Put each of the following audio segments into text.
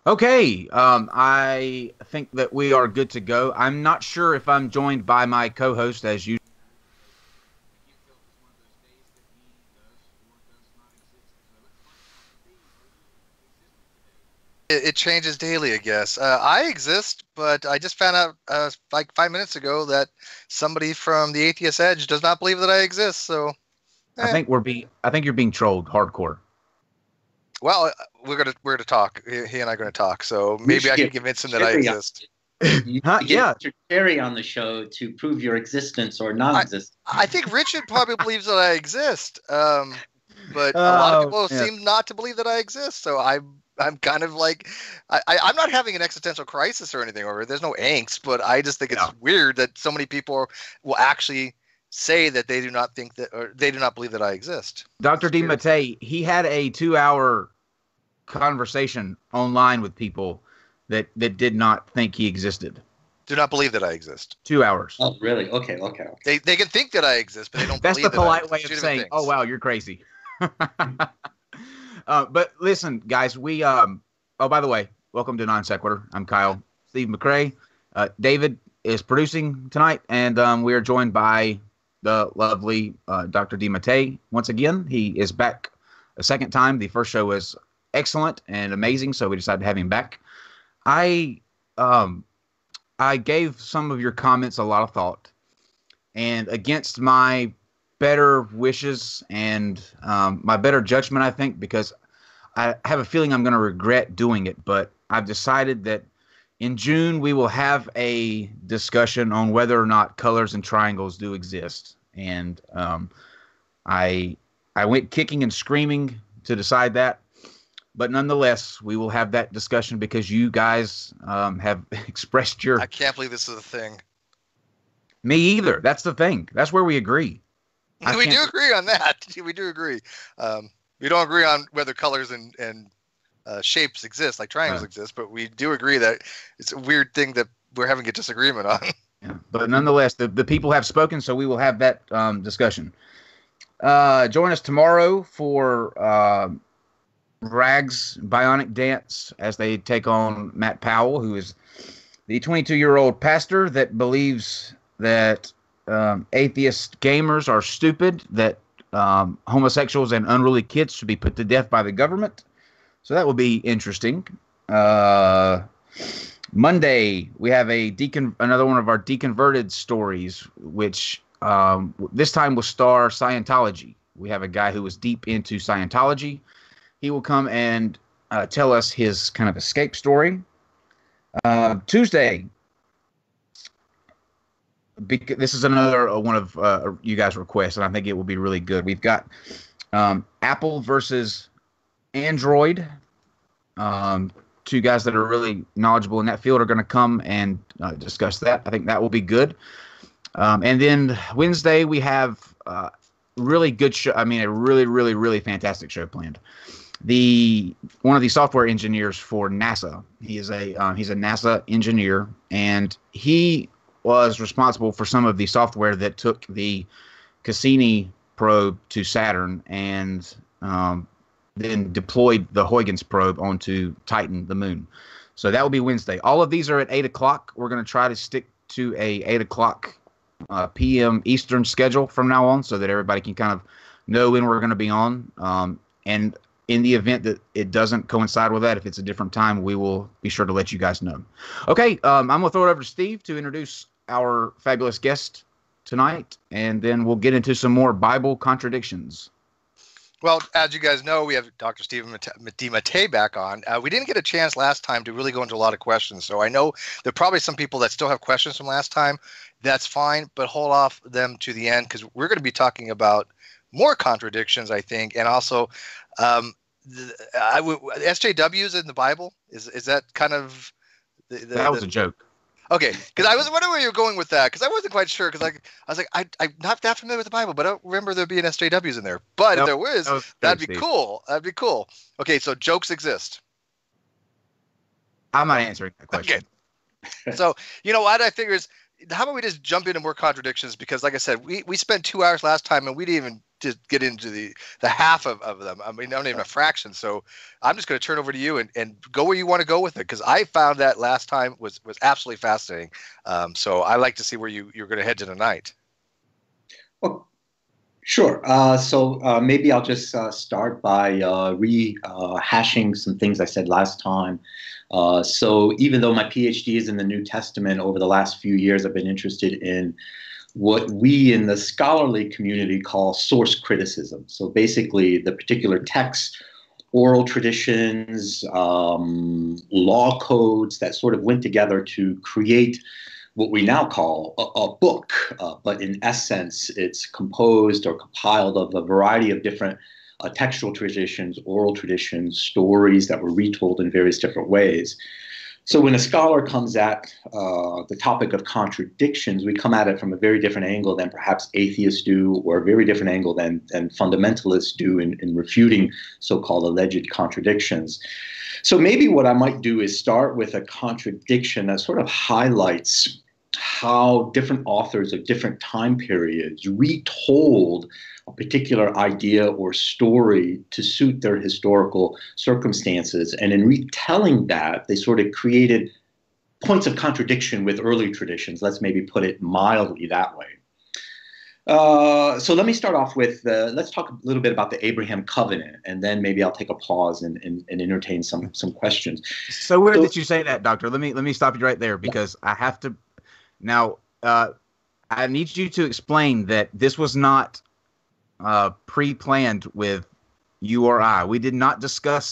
Okay, I think that we are good to go. I'm not sure if I'm joined by my co-host as usual. It changes daily, I guess. I exist, but I just found out like 5 minutes ago that somebody from the Atheist Edge does not believe that I exist. So, eh. I think you're being trolled hardcore. Well, we're gonna talk. He and I are gonna talk. So You maybe should I can get convince him that I Sherry on. exist. You Huh? should get Yeah. Mr. Sherry on the show to prove your existence or I non-existence. I think Richard probably believes that I exist. But a lot of people Yeah. seem not to believe that I exist. So I'm kind of like I'm not having an existential crisis or anything over it. There's no angst, but I just think it's Yeah. weird that so many people will actually say that they do not think that or they do not believe that I exist. Dr. It's weird. DiMattei, he had a 2-hour conversation online with people that did not think he existed. Do not believe that I exist. 2 hours. Oh, really? Okay, okay. They can think that I exist, but they don't That's believe the that I polite exist. way Two of different saying, things. "Oh wow, you're crazy." But listen, guys, we oh, by the way, welcome to NonSequitur. I'm Kyle. Steve McCrae. David is producing tonight, and we are joined by the lovely Dr. DiMattei once again. He is back a second time. The first show was excellent and amazing, so we decided to have him back. I um I gave some of your comments a lot of thought, and against my better wishes and my better judgment, I think, because I have a feeling I'm going to regret doing it, but I've decided that in June we will have a discussion on whether or not colors and triangles do exist. And I I went kicking and screaming to decide that, but nonetheless, we will have that discussion because you guys have expressed your. I can't believe this is a thing. Me either. That's the thing. That's where we agree. We do agree on that. We do agree. We don't agree on whether colors and shapes exist, like triangles exist, but we do agree that it's a weird thing that we're having a disagreement on. Yeah. But nonetheless, the people have spoken, so we will have that discussion. Join us tomorrow for Rag's Bionic Dance as they take on Matt Powell, who is the 22-year-old pastor that believes that atheist gamers are stupid, that homosexuals and unruly kids should be put to death by the government. So that will be interesting. Monday, we have another one of our deconverted stories, which this time will star Scientology. We have a guy who was deep into Scientology. He will come and tell us his kind of escape story. Tuesday, this is another one of you guys' requests, and I think it will be really good. We've got Apple versus Android. Two guys that are really knowledgeable in that field are going to come and discuss that. I think that will be good. And then Wednesday we have really good show. I mean, a really, really, really fantastic show planned. One of the software engineers for NASA. He's a NASA engineer, and he was responsible for some of the software that took the Cassini probe to Saturn and then deployed the Huygens probe onto Titan, the moon. So that will be Wednesday. All of these are at 8 o'clock. We're going to try to stick to a 8 o'clock p.m. Eastern schedule from now on so that everybody can kind of know when we're going to be on. And in the event that it doesn't coincide with that, if it's a different time, we will be sure to let you guys know. Okay, I'm going to throw it over to Steve to introduce our fabulous guest tonight, and then we'll get into some more Bible contradictions. Well, as you guys know, we have Dr. Stephen DiMattei back on. We didn't get a chance last time to really go into a lot of questions, so I know there are probably some people that still have questions from last time. That's fine, but hold off them to the end because we're going to be talking about more contradictions, I think, and also SJWs in the Bible. Is that kind of that was a joke? Okay, because I was wondering where you were going with that, because I wasn't quite sure, because I was like, I'm not that familiar with the Bible, but I don't remember there being SJWs in there. But if there was, that'd be cool. That'd be cool. Okay, so jokes exist. I'm not answering that question. Okay. So, you know what I figure is, how about we just jump into more contradictions? Because, like I said, we spent 2 hours last time, and we didn't even just get into the half of them. I mean, not even a fraction. So I'm just going to turn over to you and go where you want to go with it, because I found that last time was absolutely fascinating. So I like to see where you're going to head to tonight. Well, sure. So maybe I'll just start by rehashing some things I said last time. So even though my PhD is in the New Testament, over the last few years, I've been interested in what we in the scholarly community call source criticism. So basically the particular texts, oral traditions, law codes that sort of went together to create what we now call a book. But in essence, it's composed or compiled of a variety of different textual traditions, oral traditions, stories that were retold in various different ways. So when a scholar comes at the topic of contradictions, we come at it from a very different angle than perhaps atheists do, or a very different angle than fundamentalists do in refuting so-called alleged contradictions. So maybe what I might do is start with a contradiction that sort of highlights how different authors of different time periods retold a particular idea or story to suit their historical circumstances. And in retelling that, they sort of created points of contradiction with early traditions. Let's maybe put it mildly that way. So let me start off with, let's talk a little bit about the Abraham covenant, and then maybe I'll take a pause and entertain some questions. So where did you say that, Doctor? Let me stop you right there, because I have to now. I need you to explain that this was not pre-planned with you or I. We did not discuss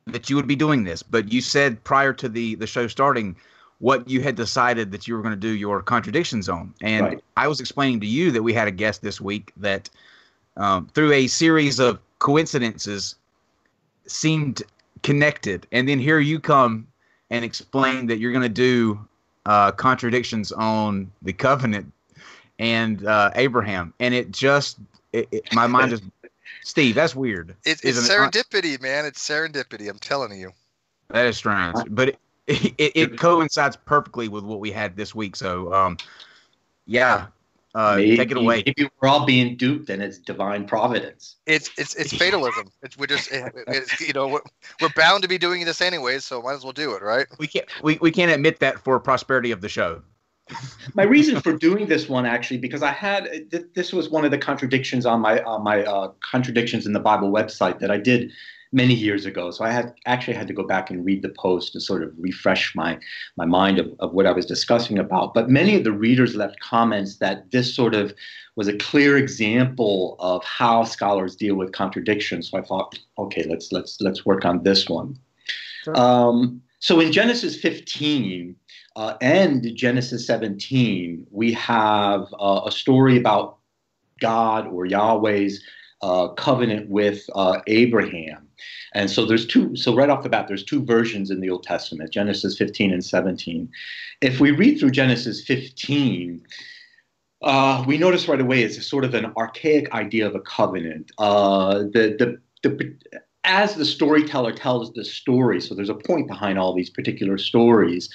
that you would be doing this, but you said prior to the show starting what you had decided that you were going to do your contradictions on. And I was explaining to you that we had a guest this week that through a series of coincidences seemed connected. And then here you come and explain that you're going to do contradictions on the covenant and Abraham. And it just, my mind is, Steve, that's weird. It's serendipity, man. It's serendipity. I'm telling you. That is strange. But it coincides perfectly with what we had this week. So, take it away. Maybe we're all being duped, and it's divine providence. It's fatalism. We're bound to be doing this anyways, so might as well do it, right? We can't admit that for prosperity of the show. My reason for doing this one, actually, because I had this was one of the contradictions on my contradictions in the Bible website that I did many years ago. So I had to go back and read the post to sort of refresh my mind of what I was discussing about. But many of the readers left comments that this sort of was a clear example of how scholars deal with contradictions. So I thought, okay, let's work on this one. Sure. So in Genesis 15 and Genesis 17, we have a story about God or Yahweh's covenant with Abraham. And so so right off the bat, there's two versions in the Old Testament, Genesis 15 and 17. If we read through Genesis 15, we notice right away it's a sort of an archaic idea of a covenant. As the storyteller tells the story, so there's a point behind all these particular stories,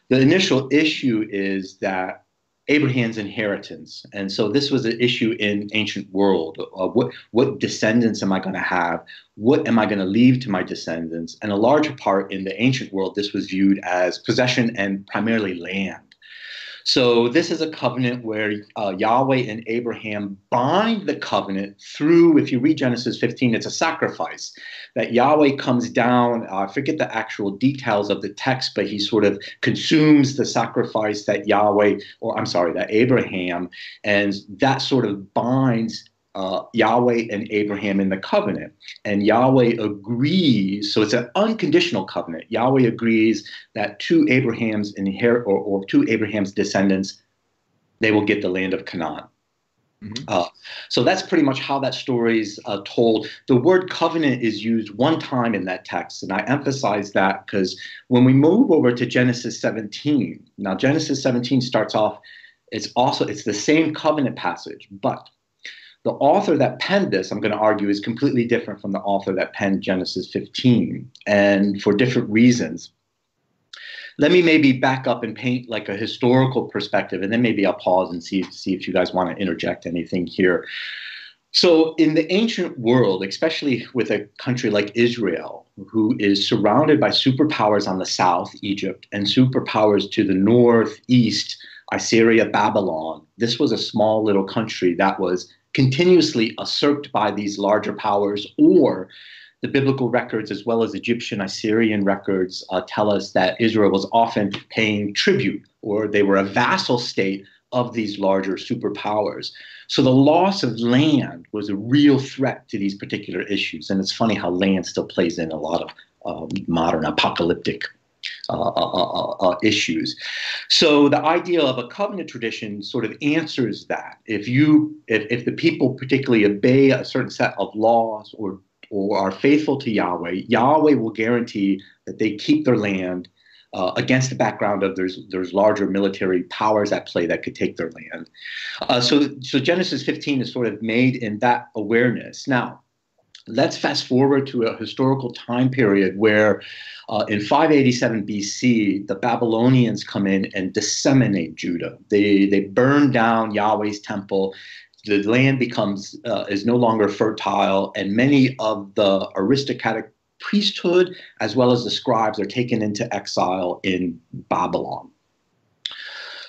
the initial issue is that Abraham's inheritance. And so this was an issue in ancient world. What descendants am I going to have? What am I going to leave to my descendants? And a larger part in the ancient world, this was viewed as possession and primarily land. So this is a covenant where Yahweh and Abraham bind the covenant through, if you read Genesis 15, it's a sacrifice that Yahweh comes down. I forget the actual details of the text, but he sort of consumes the sacrifice that that Abraham, and that sort of binds Yahweh and Abraham in the covenant. And Yahweh agrees, so it's an unconditional covenant. Yahweh agrees that to Abraham's or to Abraham's descendants, they will get the land of Canaan. Mm-hmm. So that's pretty much how that story's told. The word covenant is used one time in that text, and I emphasize that because when we move over to Genesis 17, now Genesis 17 starts off, it's the same covenant passage, but the author that penned this, I'm going to argue, is completely different from the author that penned Genesis 15, and for different reasons. let me maybe back up and paint like a historical perspective, and then maybe I'll pause and see if you guys want to interject anything here. So in the ancient world, especially with a country like Israel, who is surrounded by superpowers on the south, Egypt, and superpowers to the northeast, Assyria, Babylon, this was a small little country that was continuously usurped by these larger powers, or the biblical records as well as Egyptian Assyrian records tell us that Israel was often paying tribute, or they were a vassal state of these larger superpowers. So the loss of land was a real threat to these particular issues. And it's funny how land still plays in a lot of modern apocalyptic issues. So the idea of a covenant tradition sort of answers that. If the people particularly obey a certain set of laws or are faithful to Yahweh, Yahweh will guarantee that they keep their land against the background of there's larger military powers at play that could take their land. So Genesis 15 is sort of made in that awareness. Now, let's fast forward to a historical time period where in 587 BC, the Babylonians come in and disseminate Judah. They burn down Yahweh's temple. The land is no longer fertile, and many of the aristocratic priesthood as well as the scribes are taken into exile in Babylon.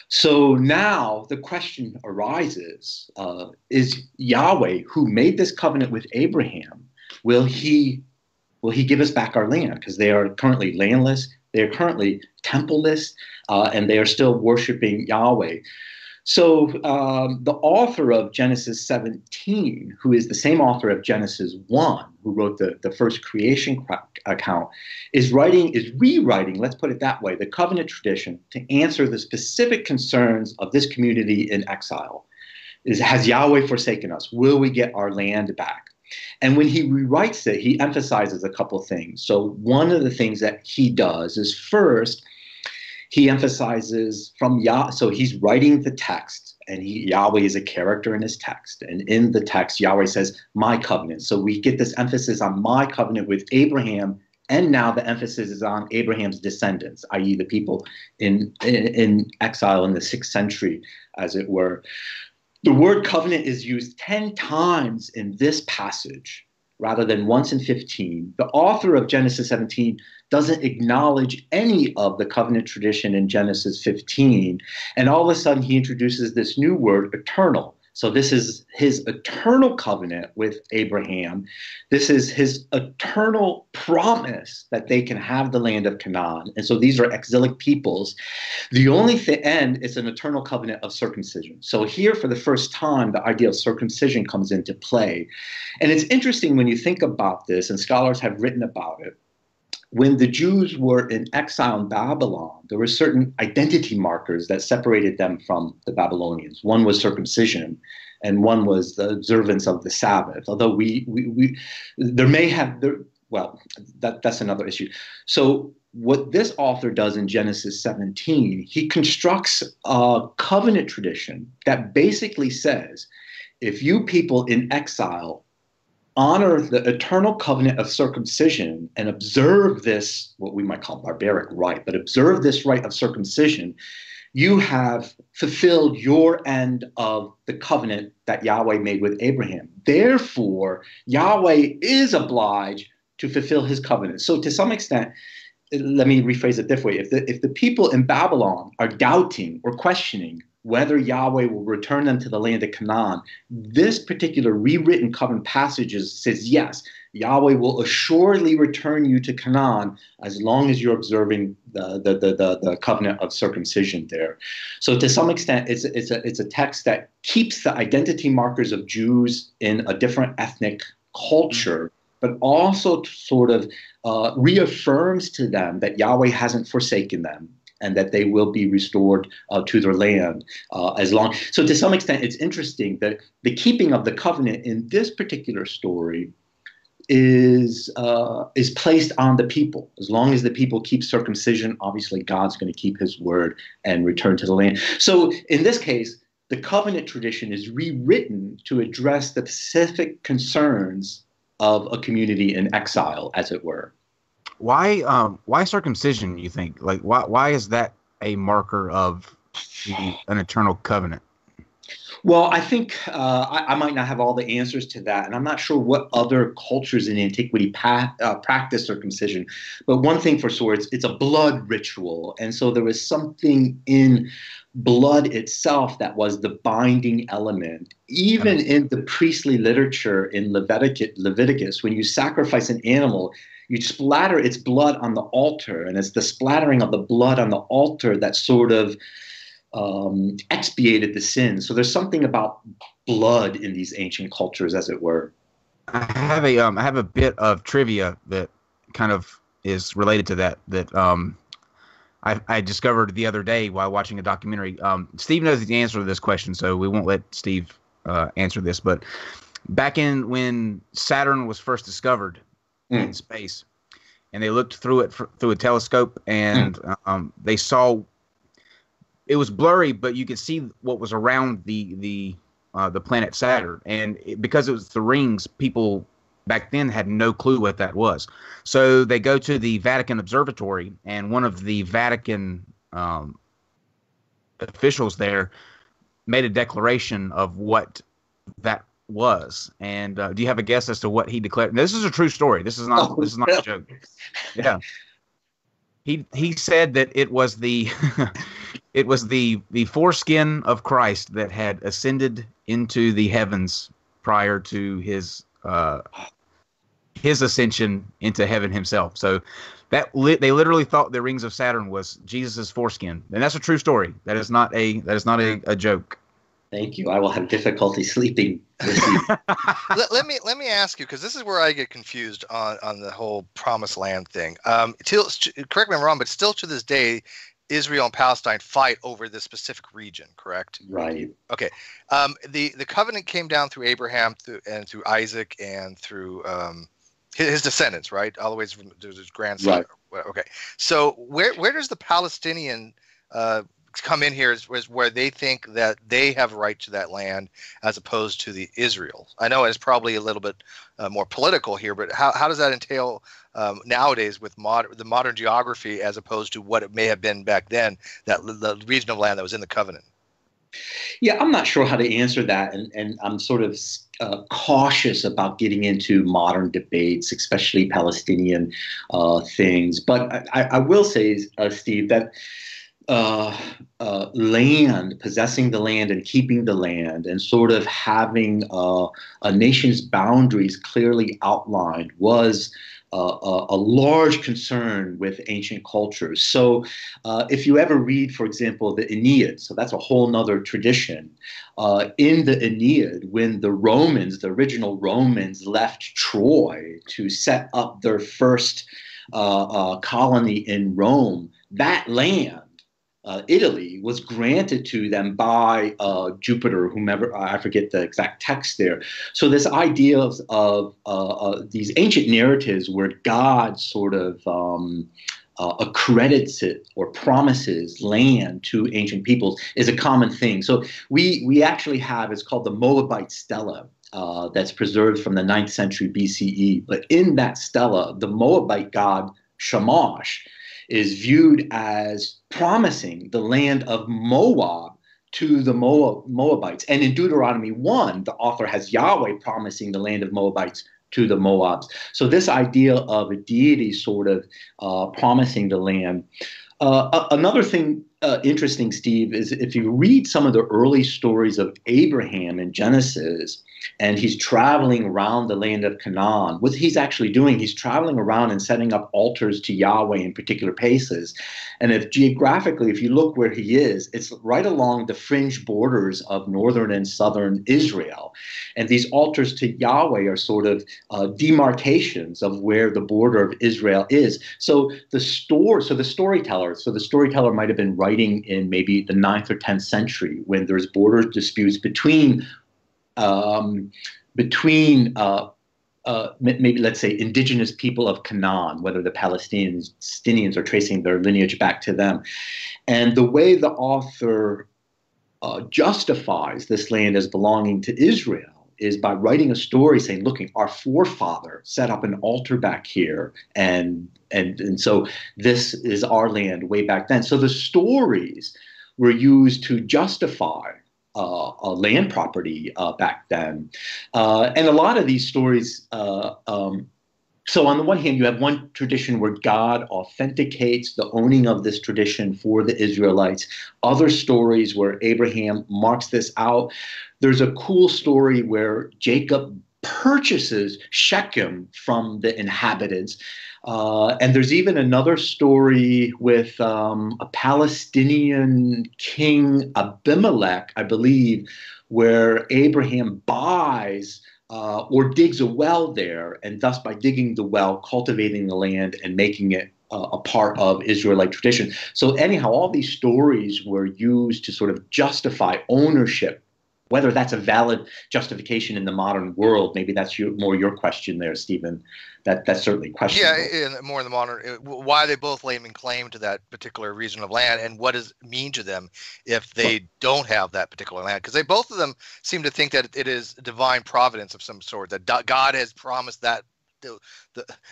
So now the question arises, is Yahweh, who made this covenant with Abraham, will he give us back our land? Because they are currently landless, they are currently templeless, and they are still worshiping Yahweh. So the author of Genesis 17, who is the same author of Genesis 1, who wrote the first creation account, is rewriting, let's put it that way, the covenant tradition to answer the specific concerns of this community in exile. Has Yahweh forsaken us? Will we get our land back? And when he rewrites it, he emphasizes a couple of things. So one of the things that he does is first, he emphasizes so he's writing the text, and Yahweh is a character in his text. And in the text, Yahweh says, my covenant. So we get this emphasis on my covenant with Abraham, and now the emphasis is on Abraham's descendants, i.e. the people in exile in the 6th century, as it were. The word covenant is used 10 times in this passage, rather than once in 15. The author of Genesis 17 doesn't acknowledge any of the covenant tradition in Genesis 15. And all of a sudden, he introduces this new word, eternal. So this is his eternal covenant with Abraham. This is his eternal promise that they can have the land of Canaan. And so these are exilic peoples. The only end is an eternal covenant of circumcision. So here, for the first time, the idea of circumcision comes into play. And it's interesting when you think about this, and scholars have written about it. When the Jews were in exile in Babylon, there were certain identity markers that separated them from the Babylonians. One was circumcision, and one was the observance of the Sabbath. Although that's another issue. So what this author does in Genesis 17, he constructs a covenant tradition that basically says, if you people in exile honor the eternal covenant of circumcision and observe this, what we might call barbaric rite, but observe this rite of circumcision, you have fulfilled your end of the covenant that Yahweh made with Abraham. Therefore, Yahweh is obliged to fulfill his covenant. So to some extent, let me rephrase it this way. If the people in Babylon are doubting or questioning whether Yahweh will return them to the land of Canaan, this particular rewritten covenant passage says, yes, Yahweh will assuredly return you to Canaan as long as you're observing the covenant of circumcision there. So to some extent, it's a text that keeps the identity markers of Jews in a different ethnic culture, but also sort of reaffirms to them that Yahweh hasn't forsaken them, and that they will be restored to their land So to some extent, it's interesting that the keeping of the covenant in this particular story is placed on the people. As long as the people keep circumcision, obviously God's going to keep his word and return to the land. So in this case, the covenant tradition is rewritten to address the specific concerns of a community in exile, as it were. why circumcision, you think? Like, why is that a marker of an eternal covenant? Well, I think I might not have all the answers to that, and I'm not sure what other cultures in antiquity practiced circumcision. But one thing for sure, it's a blood ritual, and so there was something in blood itself that was the binding element. Even in the priestly literature in Leviticus, when you sacrifice an animal, you splatter its blood on the altar, and it's the splattering of the blood on the altar that sort of expiated the sin. So there's something about blood in these ancient cultures, as it were. I have a bit of trivia that kind of is related to that I discovered the other day while watching a documentary. Steve knows the answer to this question, so we won't let Steve answer this. But back in when Saturn was first discovered in space, and they looked through it through a telescope, and they saw. It was blurry, but you could see what was around the planet Saturn, and because it was the rings, people back then had no clue what that was. So they go to the Vatican Observatory, and one of the Vatican officials there made a declaration of what that was. And do you have a guess as to what he declared? Now, this is a true story. This is not a joke. Yeah. He said that it was the it was the foreskin of Christ that had ascended into the heavens prior to his ascension into heaven himself. So they literally thought the rings of Saturn was Jesus's foreskin, and that's a true story. That is not a joke. Thank you. I will have difficulty sleeping. let me ask you, because this is where I get confused on the whole promised land thing. Correct me if I'm wrong, but still to this day, Israel and Palestine fight over this specific region, correct? Right. Okay. The covenant came down through Abraham and through Isaac and through his descendants, right? All the way to his grandson. Right. Okay. So where does the Palestinian come in here is where they think that they have a right to that land as opposed to the Israel? I know it's probably a little bit more political here, but how does that entail nowadays with the modern geography as opposed to what it may have been back then, that the region of land that was in the covenant? Yeah, I'm not sure how to answer that, and I'm sort of cautious about getting into modern debates, especially Palestinian things. But I will say, Steve, that land, possessing the land and keeping the land, and sort of having a nation's boundaries clearly outlined was a large concern with ancient cultures. So if you ever read, for example, the Aeneid, so that's a whole nother tradition. In the Aeneid, when the Romans, the original Romans, left Troy to set up their first colony in Rome, that land, Italy, was granted to them by Jupiter, whomever, I forget the exact text there. So this idea of these ancient narratives where God sort of accredits it or promises land to ancient peoples is a common thing. So we actually have, it's called the Moabite Stela. That's preserved from the 9th century BCE. But in that stela, the Moabite god Shamash is viewed as promising the land of Moab to the Moabites. And in Deuteronomy 1, the author has Yahweh promising the land of Moabites to the Moabs. So this idea of a deity sort of promising the land. Another thing interesting, Steve, is if you read some of the early stories of Abraham in Genesis, and he's traveling around the land of Canaan. What he's actually doing, he's traveling around and setting up altars to Yahweh in particular places. And if geographically, if you look where he is, it's right along the fringe borders of northern and southern Israel. And these altars to Yahweh are sort of demarcations of where the border of Israel is. So the storyteller might have been writing in maybe the 9th or 10th century when there's border disputes between maybe, let's say, indigenous people of Canaan, whether the Palestinians are tracing their lineage back to them. And the way the author justifies this land as belonging to Israel is by writing a story saying, look, our forefather set up an altar back here, and so this is our land way back then. So the stories were used to justify land property back then. And a lot of these stories, so on the one hand, you have one tradition where God authenticates the owning of this tradition for the Israelites. Other stories where Abraham marks this out. There's a cool story where Jacob purchases Shechem from the inhabitants. And there's even another story with a Palestinian king, Abimelech, I believe, where Abraham buys or digs a well there, and thus by digging the well, cultivating the land and making it a part of Israelite tradition. So anyhow, all these stories were used to sort of justify ownership. Whether that's a valid justification in the modern world, maybe that's more your question there, Stephen. That's certainly questionable. Yeah, more in the modern, why they both laying claim to that particular region of land, and what does it mean to them if they don't have that particular land? Because both of them seem to think that it is divine providence of some sort, that God has promised that.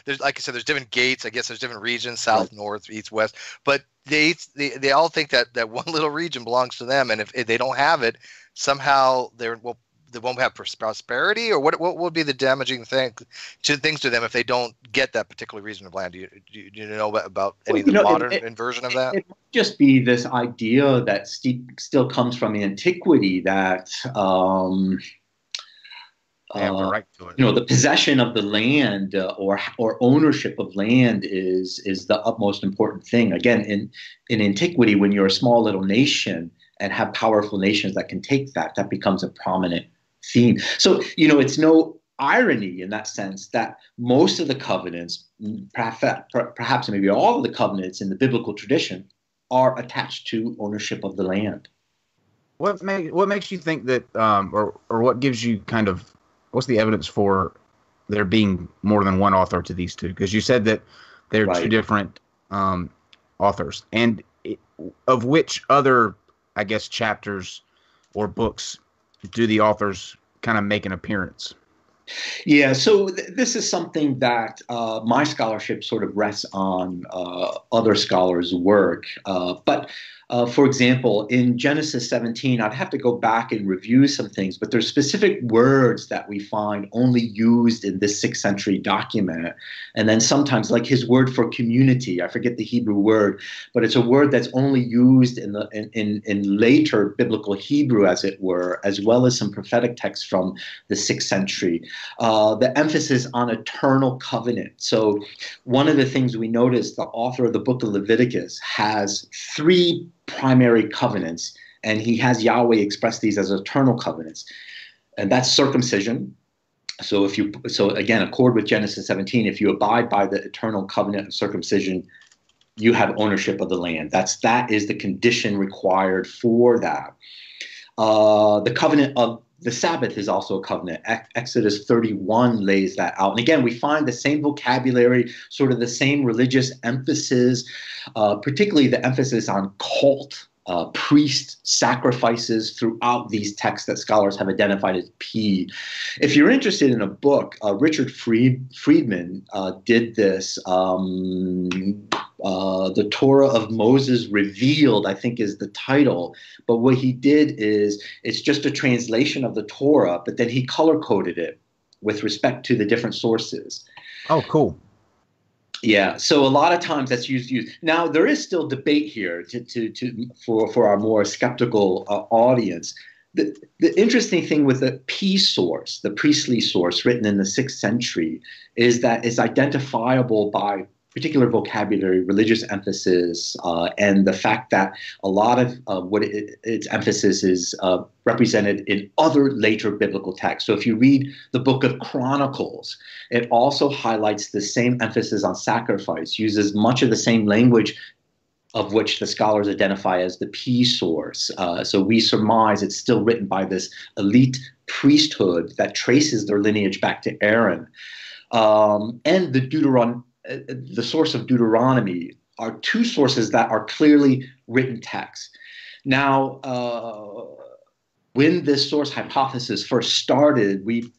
There's, like I said, there's different gates. I guess there's different regions: south, right, north, east, west. But they all think that one little region belongs to them, and if they don't have it, somehow they won't have prosperity, or what would be the damaging things to them if they don't get that particular region of land? Do you know about any of the modern version of that? It might just be this idea that still comes from antiquity, that right to it. The possession of the land or ownership of land is the utmost important thing. Again, in antiquity, when you're a small little nation and have powerful nations that can take that becomes a prominent theme. So, it's no irony in that sense that most of the covenants, perhaps maybe all of the covenants in the biblical tradition, are attached to ownership of the land. What makes you think that, or what gives you what's the evidence for there being more than one author to these two? Because you said that they're two different authors, and of which other, I guess, chapters or books do the authors kind of make an appearance? Yeah, so this is something that my scholarship sort of rests on other scholars' work. But for example, in Genesis 17, I'd have to go back and review some things, but there's specific words that we find only used in this 6th century document. And then sometimes, like his word for community, I forget the Hebrew word, but it's a word that's only used in later biblical Hebrew, as it were, as well as some prophetic texts from the 6th century. The emphasis on eternal covenant. So one of the things we notice, the author of the book of Leviticus has 3 primary covenants, and he has Yahweh express these as eternal covenants. And that's circumcision. So again, accord with Genesis 17, if you abide by the eternal covenant of circumcision, you have ownership of the land. That is the condition required for that. The covenant of the Sabbath is also a covenant. Exodus 31 lays that out. And again, we find the same vocabulary, sort of the same religious emphasis, particularly the emphasis on cult, priest sacrifices throughout these texts that scholars have identified as P. If you're interested in a book, Richard Friedman did this. The Torah of Moses Revealed, I think, is the title. But what he did is it's just a translation of the Torah, but then he color-coded it with respect to the different sources. Oh, cool. Yeah, so a lot of times that's used. Now, there is still debate here for our more skeptical audience. The interesting thing with the P source, the priestly source written in the 6th century, is that it's identifiable by particular vocabulary, religious emphasis, and the fact that a lot of its emphasis is represented in other later biblical texts. So if you read the book of Chronicles, it also highlights the same emphasis on sacrifice, uses much of the same language of which the scholars identify as the P source. So we surmise it's still written by this elite priesthood that traces their lineage back to Aaron. And the source of Deuteronomy are 2 sources that are clearly written texts. Now, when this source hypothesis first started, we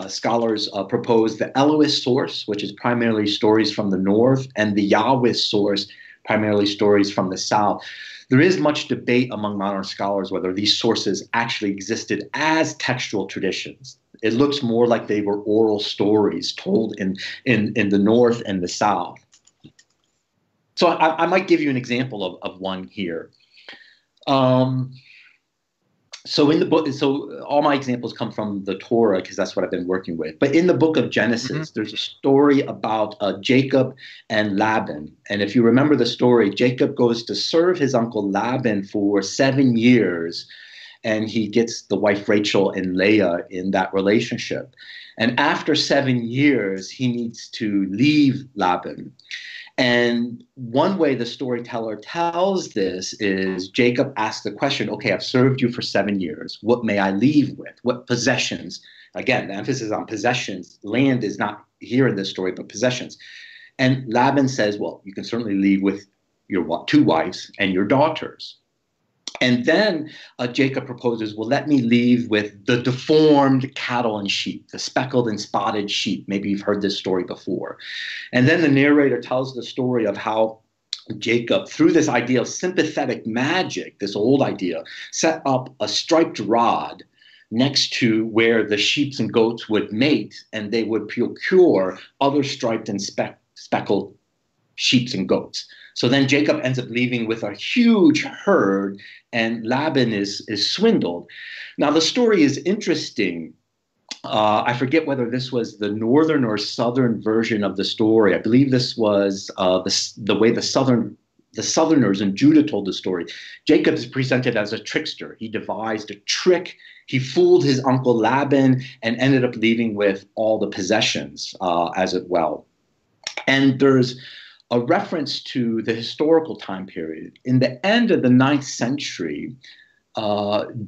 scholars proposed the Elohist source, which is primarily stories from the north, and the Yahwist source, primarily stories from the south. There is much debate among modern scholars whether these sources actually existed as textual traditions. It looks more like they were oral stories told in the north and the south. So I might give you an example of one here. So in the book, so all my examples come from the Torah because that's what I've been working with. But in the book of Genesis, there's a story about Jacob and Laban. And if you remember the story, Jacob goes to serve his uncle Laban for 7 years, and he gets the wife Rachel and Leah in that relationship. And after 7 years, he needs to leave Laban. And one way the storyteller tells this is Jacob asks the question, okay, I've served you for 7 years. What may I leave with? What possessions? Again, the emphasis on possessions. Land is not here in this story, but possessions. And Laban says, well, you can certainly leave with your 2 wives and your daughters. And then Jacob proposes, well, let me leave with the deformed cattle and sheep, the speckled and spotted sheep. Maybe you've heard this story before. And then the narrator tells the story of how Jacob, through this idea of sympathetic magic, this old idea, set up a striped rod next to where the sheep and goats would mate, and they would procure other striped and speckled sheep and goats. So then Jacob ends up leaving with a huge herd, and Laban is swindled. Now, the story is interesting. I forget whether this was the northern or southern version of the story. I believe this was the way the Southerners in Judah told the story. Jacob is presented as a trickster. He devised a trick. He fooled his uncle Laban and ended up leaving with all the possessions as well. And there's a reference to the historical time period. In the end of the 9th century,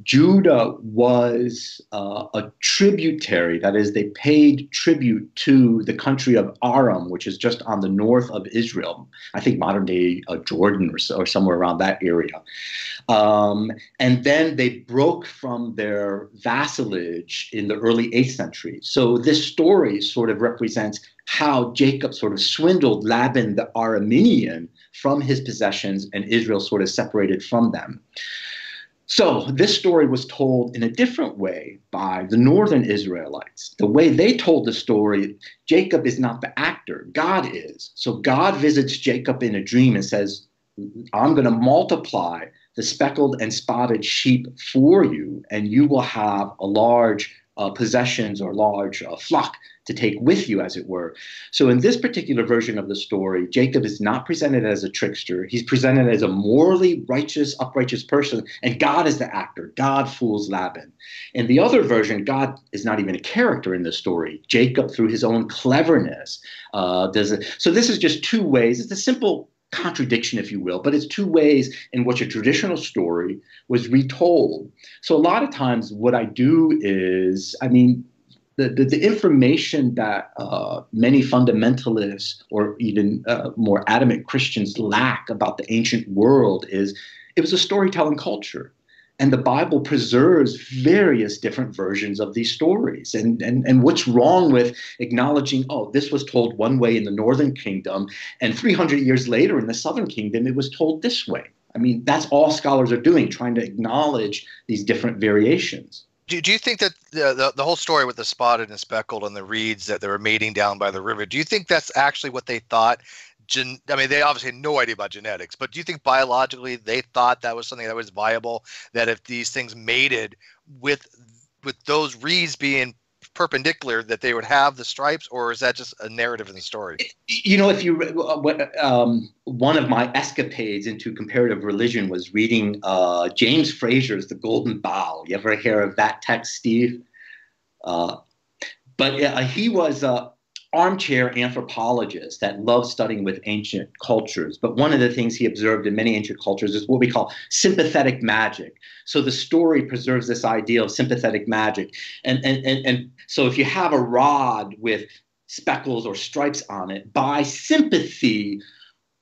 Judah was a tributary. That is, they paid tribute to the country of Aram, which is just on the north of Israel. I think modern day Jordan or somewhere around that area. And then they broke from their vassalage in the early 8th century. So this story sort of represents how Jacob sort of swindled Laban the Aramean from his possessions, and Israel sort of separated from them. So this story was told in a different way by the northern Israelites. The way they told the story, Jacob is not the actor, God is. So God visits Jacob in a dream and says, I'm going to multiply the speckled and spotted sheep for you, and you will have a large possessions or large flock to take with you, as it were. So in this particular version of the story, Jacob is not presented as a trickster. He's presented as a morally righteous, uprighteous person, and God is the actor. God fools Laban. In the other version, God is not even a character in the story. Jacob, through his own cleverness, does it. So this is just 2 ways. It's a simple contradiction, if you will, but it's 2 ways in which a traditional story was retold. So a lot of times what I do is, the information that many fundamentalists or even more adamant Christians lack about the ancient world is it was a storytelling culture. And the Bible preserves various different versions of these stories. And what's wrong with acknowledging, oh, this was told one way in the northern kingdom, and 300 years later in the southern kingdom, it was told this way. That's all scholars are doing, trying to acknowledge these different variations. Do you think that the whole story with the spotted and speckled and the reeds that they were mating down by the river, do you think that's actually what they thought? They obviously had no idea about genetics, but do you think biologically they thought that was something that was viable, that if these things mated with those reeds being perpendicular, that they would have the stripes, or is that just a narrative in the story? If you one of my escapades into comparative religion was reading James Frazier's The Golden Bough. You ever hear of that text, Steve? He was armchair anthropologist that loved studying with ancient cultures. But one of the things he observed in many ancient cultures is what we call sympathetic magic. So the story preserves this idea of sympathetic magic. And so if you have a rod with speckles or stripes on it, by sympathy,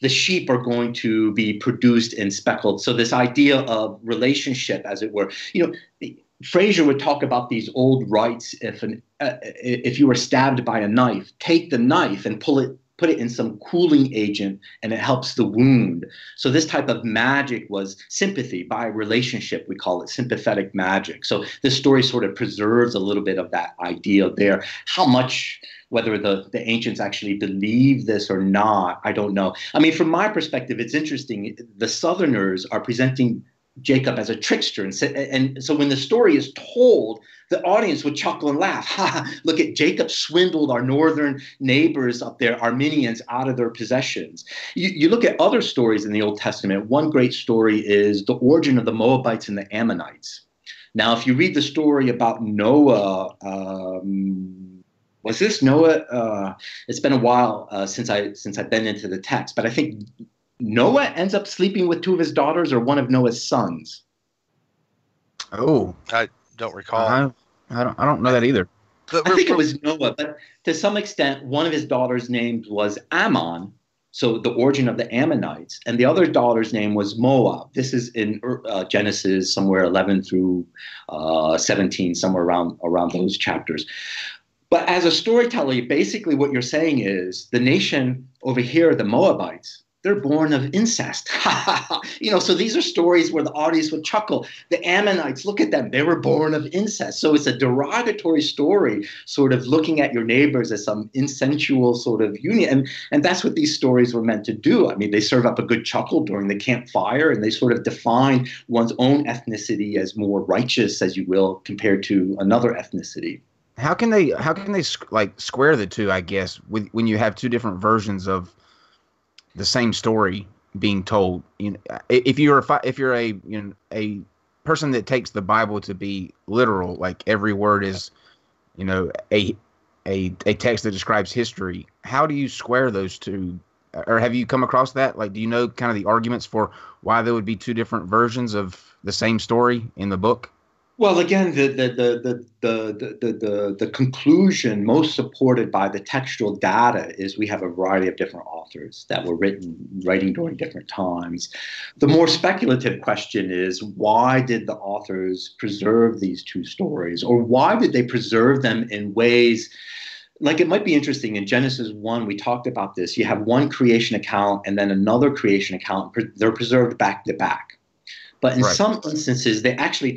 the sheep are going to be produced and speckled. So this idea of relationship, as it were, Fraser would talk about these old rites. If you were stabbed by a knife, take the knife and put it in some cooling agent, and it helps the wound. So this type of magic was sympathy by relationship. We call it sympathetic magic. So this story sort of preserves a little bit of that idea there. How much, whether the ancients actually believe this or not, I don't know. I mean, from my perspective, it's interesting. The Southerners are presenting Jacob as a trickster. And so when the story is told, the audience would chuckle and laugh. Ha, look at Jacob swindled our northern neighbors up there, Armenians, out of their possessions. You look at other stories in the Old Testament. One great story is the origin of the Moabites and the Ammonites. Now, if you read the story about Noah, was this Noah? It's been a while since I've been into the text, but I think Noah ends up sleeping with two of his daughters or one of Noah's sons. Oh, I don't recall. I don't know that either. I think it was Noah, but to some extent, one of his daughters' name was Ammon, so the origin of the Ammonites, and the other daughter's name was Moab. This is in Genesis, somewhere 11 through 17, somewhere around those chapters. But as a storyteller, basically what you're saying is the nation over here, the Moabites, they're born of incest. So these are stories where the audience would chuckle. The Ammonites, look at them. They were born of incest. So it's a derogatory story, sort of looking at your neighbors as some insensual sort of union. And that's what these stories were meant to do. I mean, they serve up a good chuckle during the campfire, and they sort of define one's own ethnicity as more righteous, as you will, compared to another ethnicity. How can they like square the two, I guess, when you have two different versions of the same story being told? If you're a person that takes the Bible to be literal, like every word is, a text that describes history, how do you square those two? Or have you come across that? Like, do you know kind of the arguments for why there would be two different versions of the same story in the book? Well, again, the conclusion most supported by the textual data is we have a variety of different authors that were writing during different times. The more speculative question is, why did the authors preserve these two stories, or why did they preserve them in ways? Like, it might be interesting, in Genesis 1, we talked about this. You have one creation account and then another creation account. They're preserved back to back. But in some instances, they actually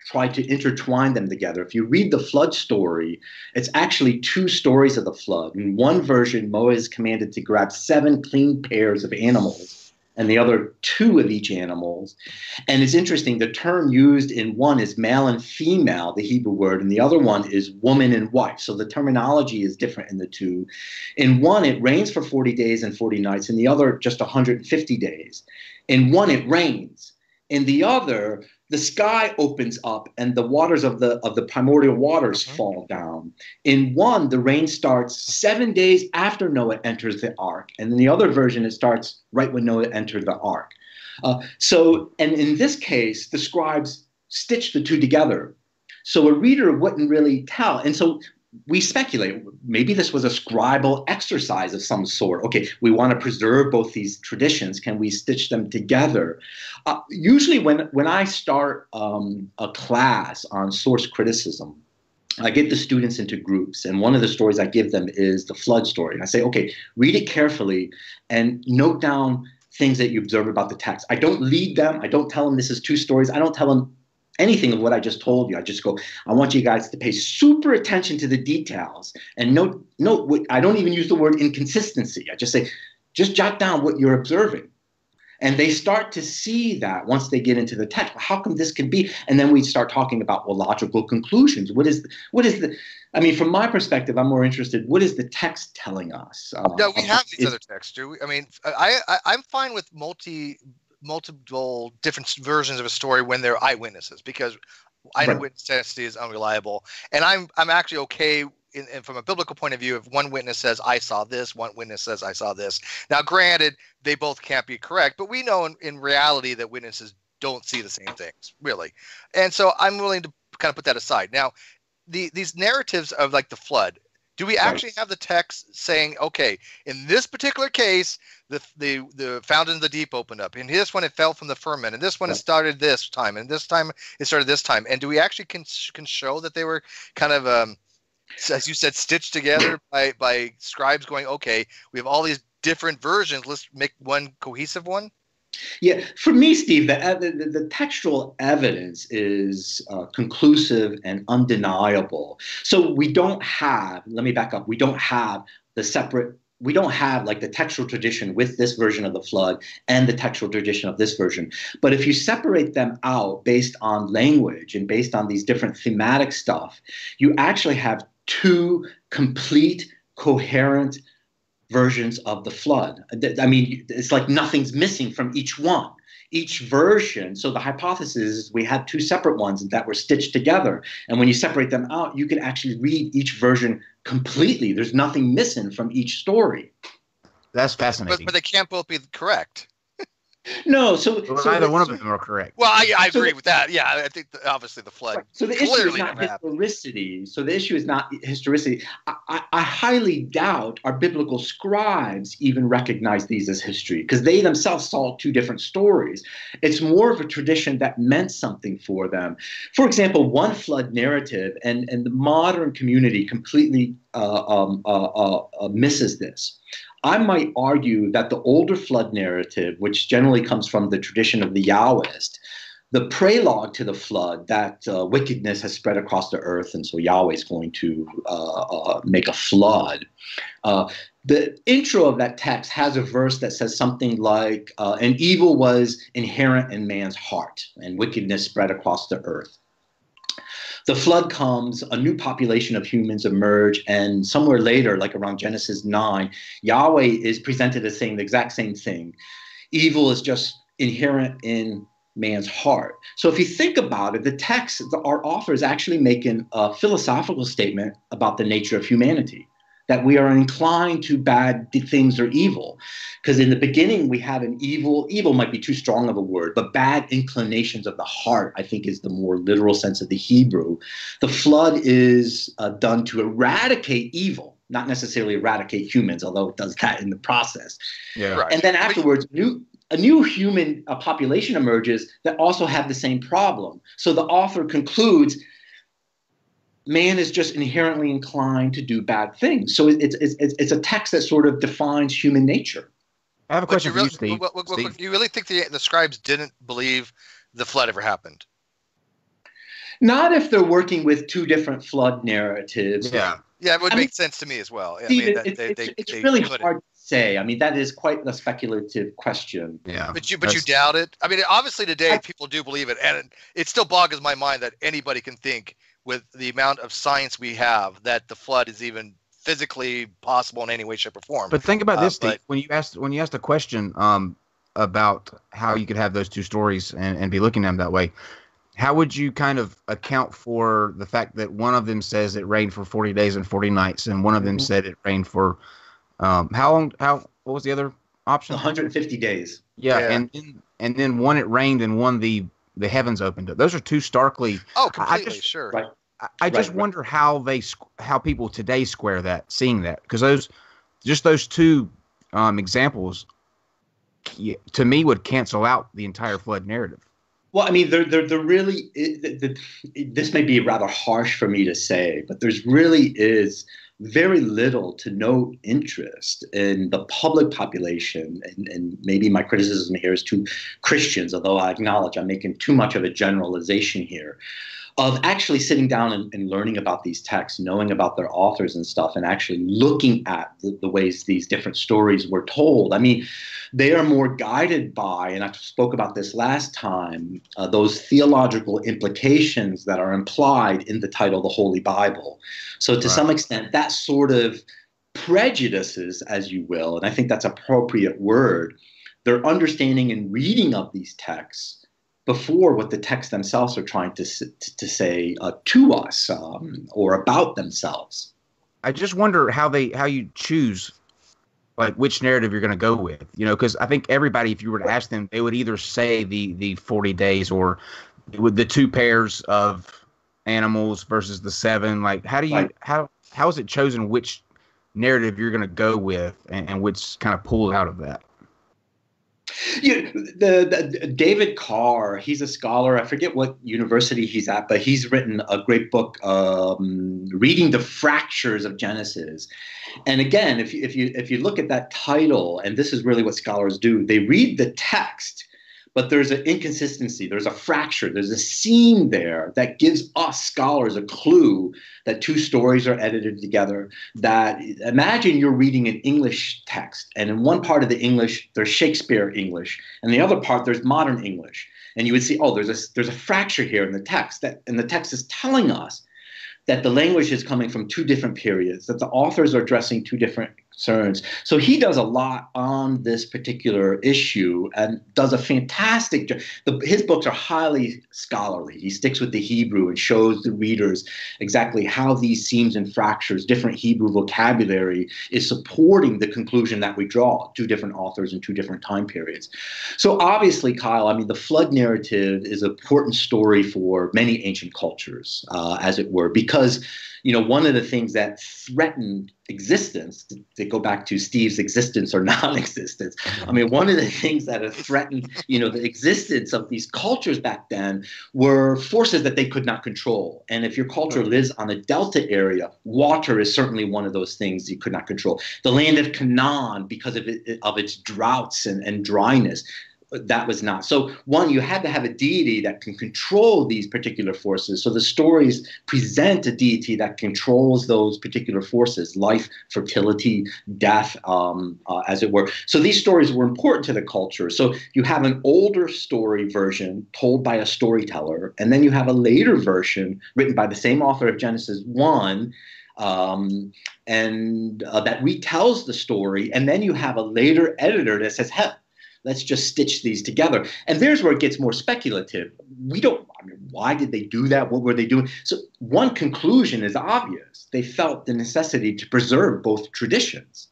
try to intertwine them together. If you read the flood story, it's actually two stories of the flood. In one version, Moses is commanded to grab 7 clean pairs of animals, and the other 2 of each animals. And it's interesting, the term used in one is male and female, the Hebrew word, and the other one is woman and wife. So the terminology is different in the two. In one, it rains for 40 days and 40 nights. In the other, just 150 days. In one, it rains. In the other, the sky opens up and the waters of the primordial waters fall down. In one, the rain starts 7 days after Noah enters the ark. And in the other version, it starts right when Noah entered the ark. And in this case, the scribes stitched the two together. So a reader wouldn't really tell. And so we speculate, maybe this was a scribal exercise of some sort. Okay, we want to preserve both these traditions. Can we stitch them together? Usually when I start a class on source criticism, I get the students into groups, and one of the stories I give them is the flood story. And I say, okay, read it carefully and note down things that you observe about the text. I don't lead them. I don't tell them this is 2 stories. I don't tell them anything of what I just told you. I just go, I want you guys to pay super attention to the details and note what, I don't even use the word inconsistency. I just say, just jot down what you're observing. And they start to see that once they get into the text. How come this could be? And then we start talking about, well, logical conclusions. What is the, I mean, from my perspective, I'm more interested, what is the text telling us? No, we have these other texts, do we? I mean, I'm fine with multiple different versions of a story when they're eyewitnesses, because eyewitness testimony is unreliable, and I'm actually okay and from a biblical point of view if one witness says I saw this, one witness says I saw this. Now, granted, they both can't be correct, but we know in reality that witnesses don't see the same things, really, and so I'm willing to kind of put that aside. Now, these narratives of like the flood, Do we actually have the text saying, okay, in this particular case, the fountain of the deep opened up. In this one, it fell from the firmament. And this one, it started this time. And this time, it started this time. And do we actually can show that they were kind of, as you said, stitched together by scribes going, okay, we have all these different versions. Let's make one cohesive one? Yeah, for me, Steve, the textual evidence is conclusive and undeniable. So we don't have, let me back up, we don't have like the textual tradition with this version of the flood and the textual tradition of this version. But if you separate them out based on language and based on these different thematic stuff, you actually have two complete, coherent versions of the flood. I mean, it's like nothing's missing from each one. Each version, so the hypothesis is we had two separate ones that were stitched together. And when you separate them out, you can actually read each version completely. There's nothing missing from each story. That's fascinating. But they can't both be correct. No, so neither one of them are correct. Well, I agree with that. Yeah, I think obviously the flood. Right. So the issue is not historicity. So the issue is not historicity. I highly doubt our biblical scribes even recognize these as history because they themselves saw two different stories. It's more of a tradition that meant something for them. For example, one flood narrative, and the modern community completely misses this. I might argue that the older flood narrative, which generally comes from the tradition of the Yahwist, the prologue to the flood, that wickedness has spread across the earth, and so Yahweh is going to make a flood. The intro of that text has a verse that says something like, and evil was inherent in man's heart, and wickedness spread across the earth. The flood comes, a new population of humans emerge, and somewhere later, like around Genesis 9, Yahweh is presented as saying the exact same thing. Evil is just inherent in man's heart. So if you think about it, the text, our author is actually making a philosophical statement about the nature of humanity, that we are inclined to bad things or evil. Because in the beginning, we had an evil might be too strong of a word, but bad inclinations of the heart, I think, is the more literal sense of the Hebrew. The flood is done to eradicate evil, not necessarily eradicate humans, although it does that in the process. Yeah. Right. And then afterwards, a new human population emerges that also have the same problem. So the author concludes, man is just inherently inclined to do bad things. So it's a text that sort of defines human nature. I have a question for you, Steve. Do you really think the scribes didn't believe the flood ever happened? Not if they're working with two different flood narratives. Yeah, it would make sense to me as well. Steve, it's really hard to say. I mean, that is quite a speculative question. Yeah, but you doubt it. I mean, obviously today people do believe it, and it still boggles my mind that anybody can think, with the amount of science we have, that the flood is even physically possible in any way, shape, or form. But think about this, Steve. When you asked a question about how you could have those two stories and be looking at them that way, how would you kind of account for the fact that one of them says it rained for 40 days and 40 nights, and one of them said it rained for how long? What was the other option? 150 days. Yeah. And then one it rained and one the heavens opened up. Those are two starkly. Oh, completely, sure. Right. I just wonder how people today square that, seeing that, because those two examples to me would cancel out the entire flood narrative. Well, I mean, they're really. This may be rather harsh for me to say, but there's really is very little to no interest in the public population, and maybe my criticism here is to Christians, although I acknowledge I'm making too much of a generalization here, of actually sitting down and learning about these texts, knowing about their authors and stuff, and actually looking at the ways these different stories were told. I mean, they are more guided by, and I spoke about this last time, those theological implications that are implied in the title, the Holy Bible. So to some extent, that sort of prejudices, as you will, and I think that's an appropriate word, their understanding and reading of these texts before what the texts themselves are trying to say to us or about themselves. I just wonder how you choose, like, which narrative you're going to go with, because I think everybody, if you were to ask them, they would either say the 40 days or with the two pairs of animals versus the seven? Like, how do you Right. how is it chosen which narrative you're going to go with and which kind of pull out of that? The David Carr, he's a scholar. I forget what university he's at, but he's written a great book, reading the fractures of Genesis. And again, if you look at that title, and this is really what scholars do, they read the text, but there's an inconsistency, there's a fracture, there's a seam there that gives us scholars a clue that two stories are edited together. That imagine you're reading an English text, and in one part of the English there's Shakespeare English, and the other part there's modern English, and you would see, oh, there's a fracture here in the text, and the text is telling us that the language is coming from two different periods, that the authors are addressing two different concerns. So he does a lot on this particular issue and does a fantastic job. His books are highly scholarly. He sticks with the Hebrew and shows the readers exactly how these seams and fractures, different Hebrew vocabulary, is supporting the conclusion that we draw, two different authors in two different time periods. So obviously, Kyle, I mean, the flood narrative is an important story for many ancient cultures, as it were, because one of the things that threatened existence, to go back to Steve's existence or non-existence, I mean, one of the things that have threatened, the existence of these cultures back then were forces that they could not control. And if your culture lives on a delta area, water is certainly one of those things you could not control. The land of Canaan, because of its droughts and dryness, that was not. So one, you had to have a deity that can control these particular forces. So the stories present a deity that controls those particular forces, life, fertility, death, as it were. So these stories were important to the culture. So you have an older story version told by a storyteller, and then you have a later version written by the same author of Genesis 1, and that retells the story. And then you have a later editor that says, hey, let's just stitch these together. And there's where it gets more speculative. Why did they do that? What were they doing? So one conclusion is obvious. They felt the necessity to preserve both traditions.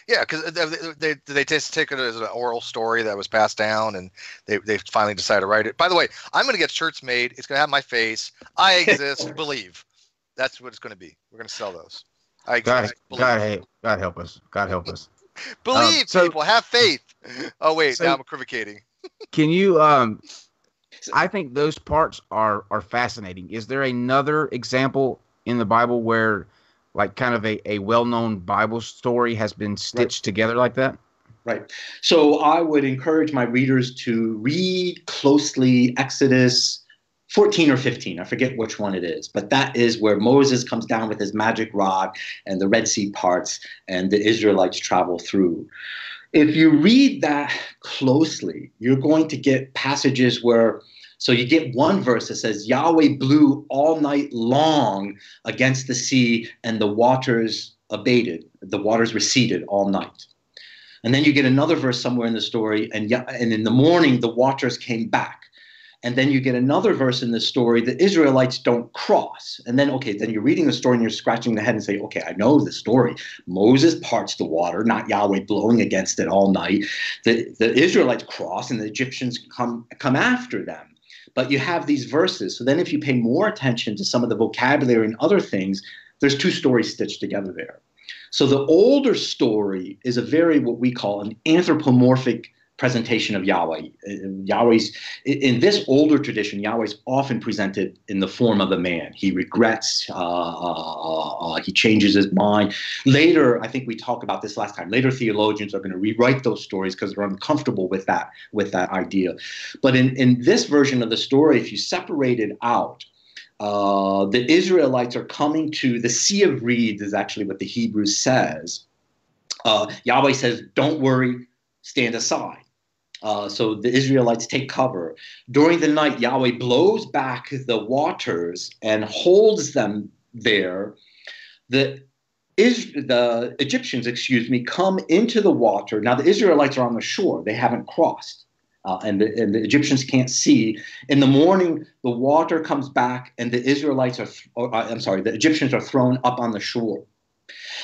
Yeah, because they just take it as an oral story that was passed down, and they finally decided to write it. By the way, I'm going to get shirts made. It's going to have my face. I exist, believe. That's what it's going to be. We're going to sell those. I exist, believe. God help us. God help us. Believe, people, have faith. Oh wait, now I'm equivocating. Can you? I think those parts are fascinating. Is there another example in the Bible where, like, kind of a well-known Bible story has been stitched together like that? Right. So I would encourage my readers to read closely Exodus 14 or 15, I forget which one it is, but that is where Moses comes down with his magic rod and the Red Sea parts and the Israelites travel through. If you read that closely, you're going to get passages where, so you get one verse that says, Yahweh blew all night long against the sea and the waters abated, the waters receded all night. And then you get another verse somewhere in the story, and in the morning the waters came back. And then you get another verse in the story, the Israelites don't cross. And then, then you're reading the story and you're scratching the head and say, okay, I know the story. Moses parts the water, not Yahweh blowing against it all night. The Israelites cross and the Egyptians come after them. But you have these verses. So then if you pay more attention to some of the vocabulary and other things, there's two stories stitched together there. So the older story is a very, what we call an anthropomorphic presentation of Yahweh. Yahweh's, in this older tradition, Yahweh's often presented in the form of a man. He regrets, he changes his mind. Later, I think we talked about this last time, later theologians are going to rewrite those stories because they're uncomfortable with that idea. But in this version of the story, if you separate it out, the Israelites are coming to the Sea of Reeds is actually what the Hebrew says. Yahweh says, don't worry, stand aside. So the Israelites take cover. During the night, Yahweh blows back the waters and holds them there. The Egyptians, come into the water. Now the Israelites are on the shore. They haven't crossed. And the Egyptians can't see. In the morning, the water comes back and the Egyptians are thrown up on the shore.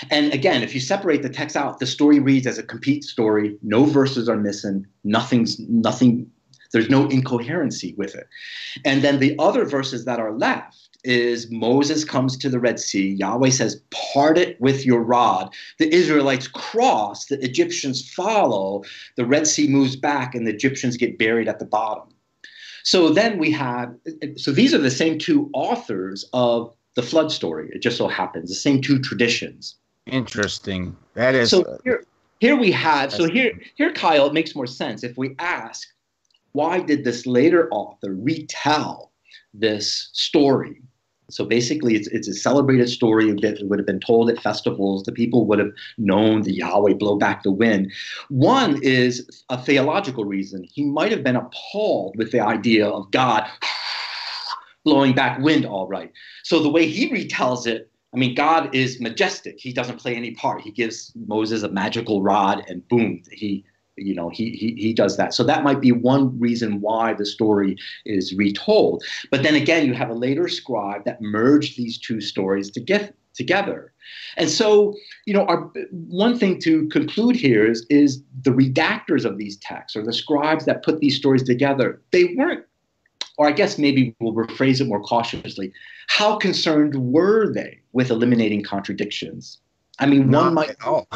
And again, if you separate the text out, the story reads as a complete story. No verses are missing. Nothing. There's no incoherency with it. And then the other verses that are left, is Moses comes to the Red Sea. Yahweh says, part it with your rod. The Israelites cross. The Egyptians follow. The Red Sea moves back, and the Egyptians get buried at the bottom. So then so these are the same two authors of the flood story. It just so happens, the same two traditions. Interesting. That is. So here we have, so here, Kyle, it makes more sense if we ask, why did this later author retell this story? So basically, it's a celebrated story that would have been told at festivals. The people would have known the Yahweh blow back the wind. One is a theological reason. He might have been appalled with the idea of God blowing back wind, all right. So the way he retells it, I mean, God is majestic. He doesn't play any part. He gives Moses a magical rod, and boom, he does that. So that might be one reason why the story is retold. But then again, you have a later scribe that merged these two stories together. And so, one thing to conclude here is the redactors of these texts, or the scribes that put these stories together, they weren't, or I guess maybe we'll rephrase it more cautiously, how concerned were they with eliminating contradictions? I mean, not at all.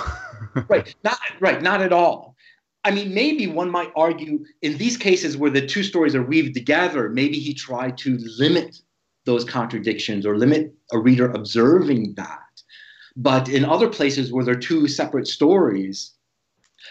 Not at all. I mean, maybe one might argue in these cases where the two stories are weaved together, maybe he tried to limit those contradictions or limit a reader observing that. But in other places where they're two separate stories,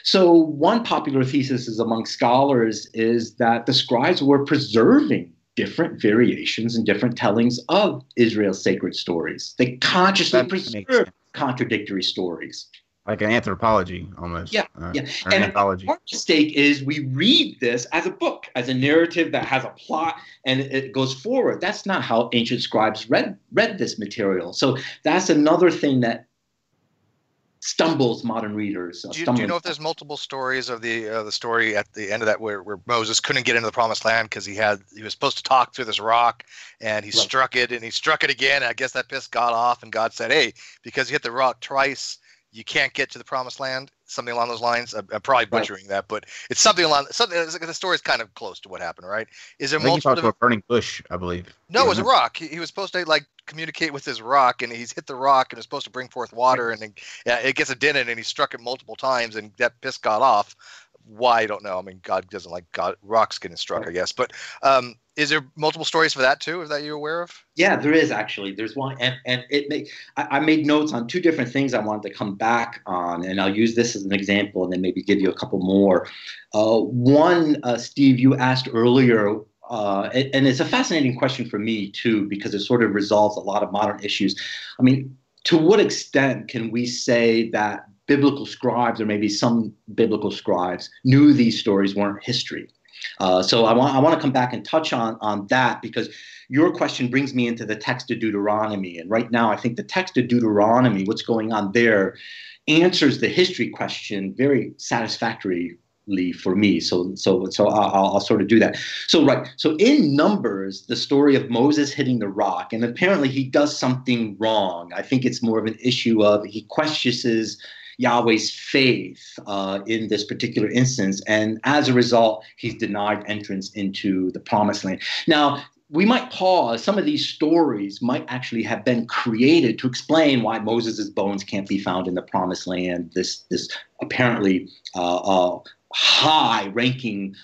so one popular thesis is among scholars is that the scribes were preserving different variations and different tellings of Israel's sacred stories. They consciously preserved contradictory stories. Like an anthropology, almost. Yeah. An And anthology. our mistake is we read this as a book, as a narrative that has a plot and it goes forward. That's not how ancient scribes read this material. So that's another thing that stumbles modern readers. Do you know if there's multiple stories of the story at the end of that where Moses couldn't get into the promised land because he was supposed to talk through this rock and he struck it and he struck it again. I guess that pissed God off, and God said, hey, because you hit the rock twice, you can't get to the promised land, something along those lines. I'm probably butchering that, but it's something the story's kind of close to what happened, right? Is there multiple? You talked about burning bush, I believe. No, it was a rock. He was supposed to communicate with his rock, and he's hit the rock and it's supposed to bring forth water, and it gets a dent in it, and he struck it multiple times, and that pissed God off. Why, I don't know. I mean, God doesn't like rocks getting struck, I guess. But is there multiple stories for that too? Is that you're aware of? Yeah, there is actually. There's one, and I made notes on two different things I wanted to come back on, and I'll use this as an example, and then maybe give you a couple more. One, Steve, you asked earlier, and it's a fascinating question for me too, because it sort of resolves a lot of modern issues. I mean, to what extent can we say that biblical scribes, or maybe some biblical scribes, knew these stories weren't history? So I want to come back and touch on that, because your question brings me into the text of Deuteronomy. And right now, I think the text of Deuteronomy, what's going on there, answers the history question very satisfactorily for me. So I'll sort of do that. So in Numbers, the story of Moses hitting the rock, and apparently he does something wrong. I think it's more of an issue of he questions Yahweh's faith in this particular instance, and as a result, he's denied entrance into the promised land. Now, we might pause. Some of these stories might actually have been created to explain why Moses' bones can't be found in the promised land, this apparently high-ranking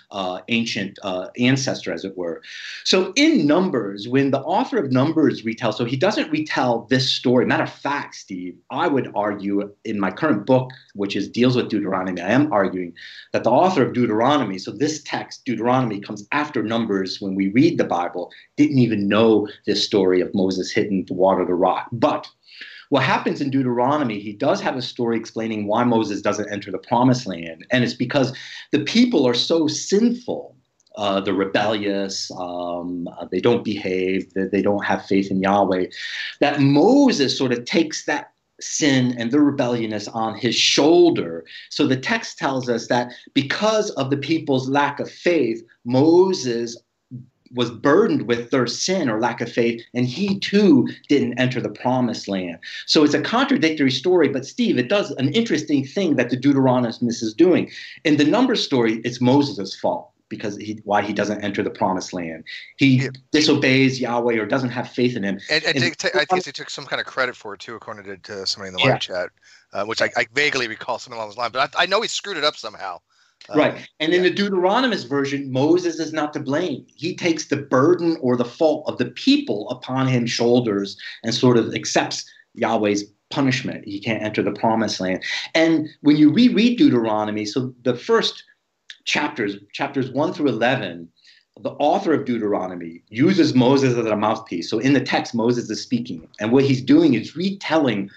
ancient ancestor, as it were. So in Numbers, when the author of Numbers retells, so he doesn't retell this story. Matter of fact, Steve, I would argue in my current book, which deals with Deuteronomy, I am arguing that the author of Deuteronomy, so this text, Deuteronomy, comes after Numbers. When we read the Bible, didn't even know this story of Moses hitting the water, the rock. But what happens in Deuteronomy, he does have a story explaining why Moses doesn't enter the promised land. And it's because the people are so sinful, they're rebellious, they don't behave, they don't have faith in Yahweh, that Moses sort of takes that sin and their rebelliousness on his shoulder. So the text tells us that because of the people's lack of faith, Moses was burdened with their sin or lack of faith, and he too didn't enter the promised land. So it's a contradictory story, but Steve, it does an interesting thing that the Deuteronomist is doing. In the Numbers story, it's Moses' fault. because why he doesn't enter the promised land. He disobeys Yahweh or doesn't have faith in him. And I guess he took some kind of credit for it too, according to somebody in the live chat, which I vaguely recall something along those lines. But I know he screwed it up somehow. Right. And in the Deuteronomist version, Moses is not to blame. He takes the burden or the fault of the people upon his shoulders and sort of accepts Yahweh's punishment. He can't enter the promised land. And when you reread Deuteronomy, so the first chapters 1 through 11, the author of Deuteronomy uses Moses as a mouthpiece. So in the text, Moses is speaking. And what he's doing is retelling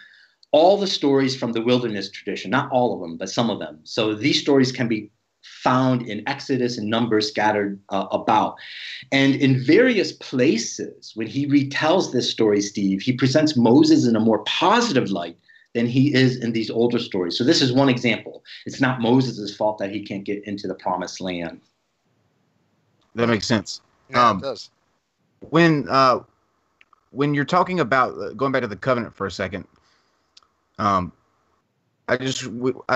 all the stories from the wilderness tradition, not all of them, but some of them. So these stories can be found in Exodus and Numbers scattered about. And in various places, when he retells this story, Steve, he presents Moses in a more positive light than he is in these older stories. So this is one example. It's not Moses' fault that he can't get into the promised land. That makes sense. Yeah, it does. When you're talking about going back to the covenant for a second, I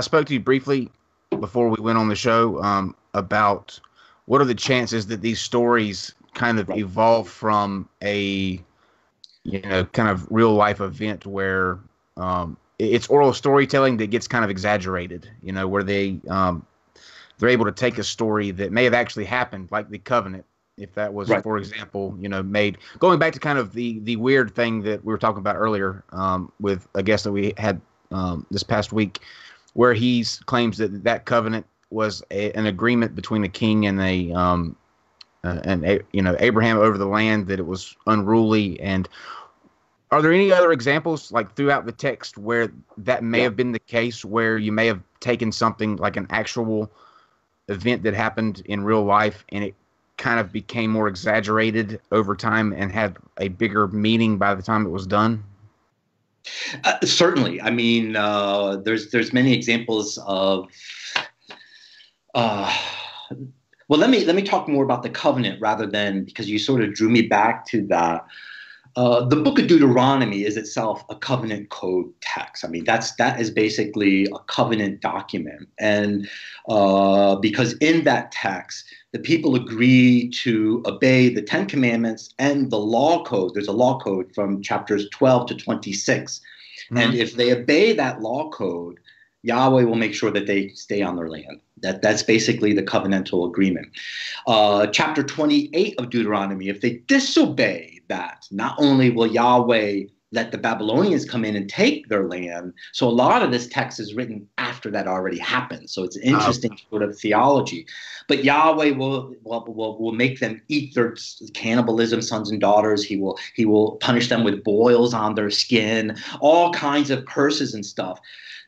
spoke to you briefly before we went on the show about what are the chances that these stories kind of evolve from a kind of real life event where it's oral storytelling that gets kind of exaggerated, where they're able to take a story that may have actually happened, like the covenant, if that was, for example, made, going back to kind of the weird thing that we were talking about earlier with a guest that we had this past week, where he claims that covenant was an agreement between a king and Abraham over the land, that it was unruly. And are there any other examples, like throughout the text, where that may have been the case, where you may have taken something like an actual event that happened in real life and it kind of became more exaggerated over time and had a bigger meaning by the time it was done? Certainly. I mean, there's many examples of. Well, let me talk more about the covenant rather than, because you sort of drew me back to that. The book of Deuteronomy is itself a covenant code text. I mean, that is basically a covenant document. And because in that text, the people agree to obey the 10 Commandments and the law code. There's a law code from chapters 12 to 26. Mm-hmm. And if they obey that law code, Yahweh will make sure that they stay on their land. That's basically the covenantal agreement. Chapter 28 of Deuteronomy, if they disobey that, not only will Yahweh let the Babylonians come in and take their land, so a lot of this text is written after that already happened. So it's an interesting sort of theology. But Yahweh will make them eat their cannibalism, sons and daughters. He will punish them with boils on their skin, all kinds of curses and stuff.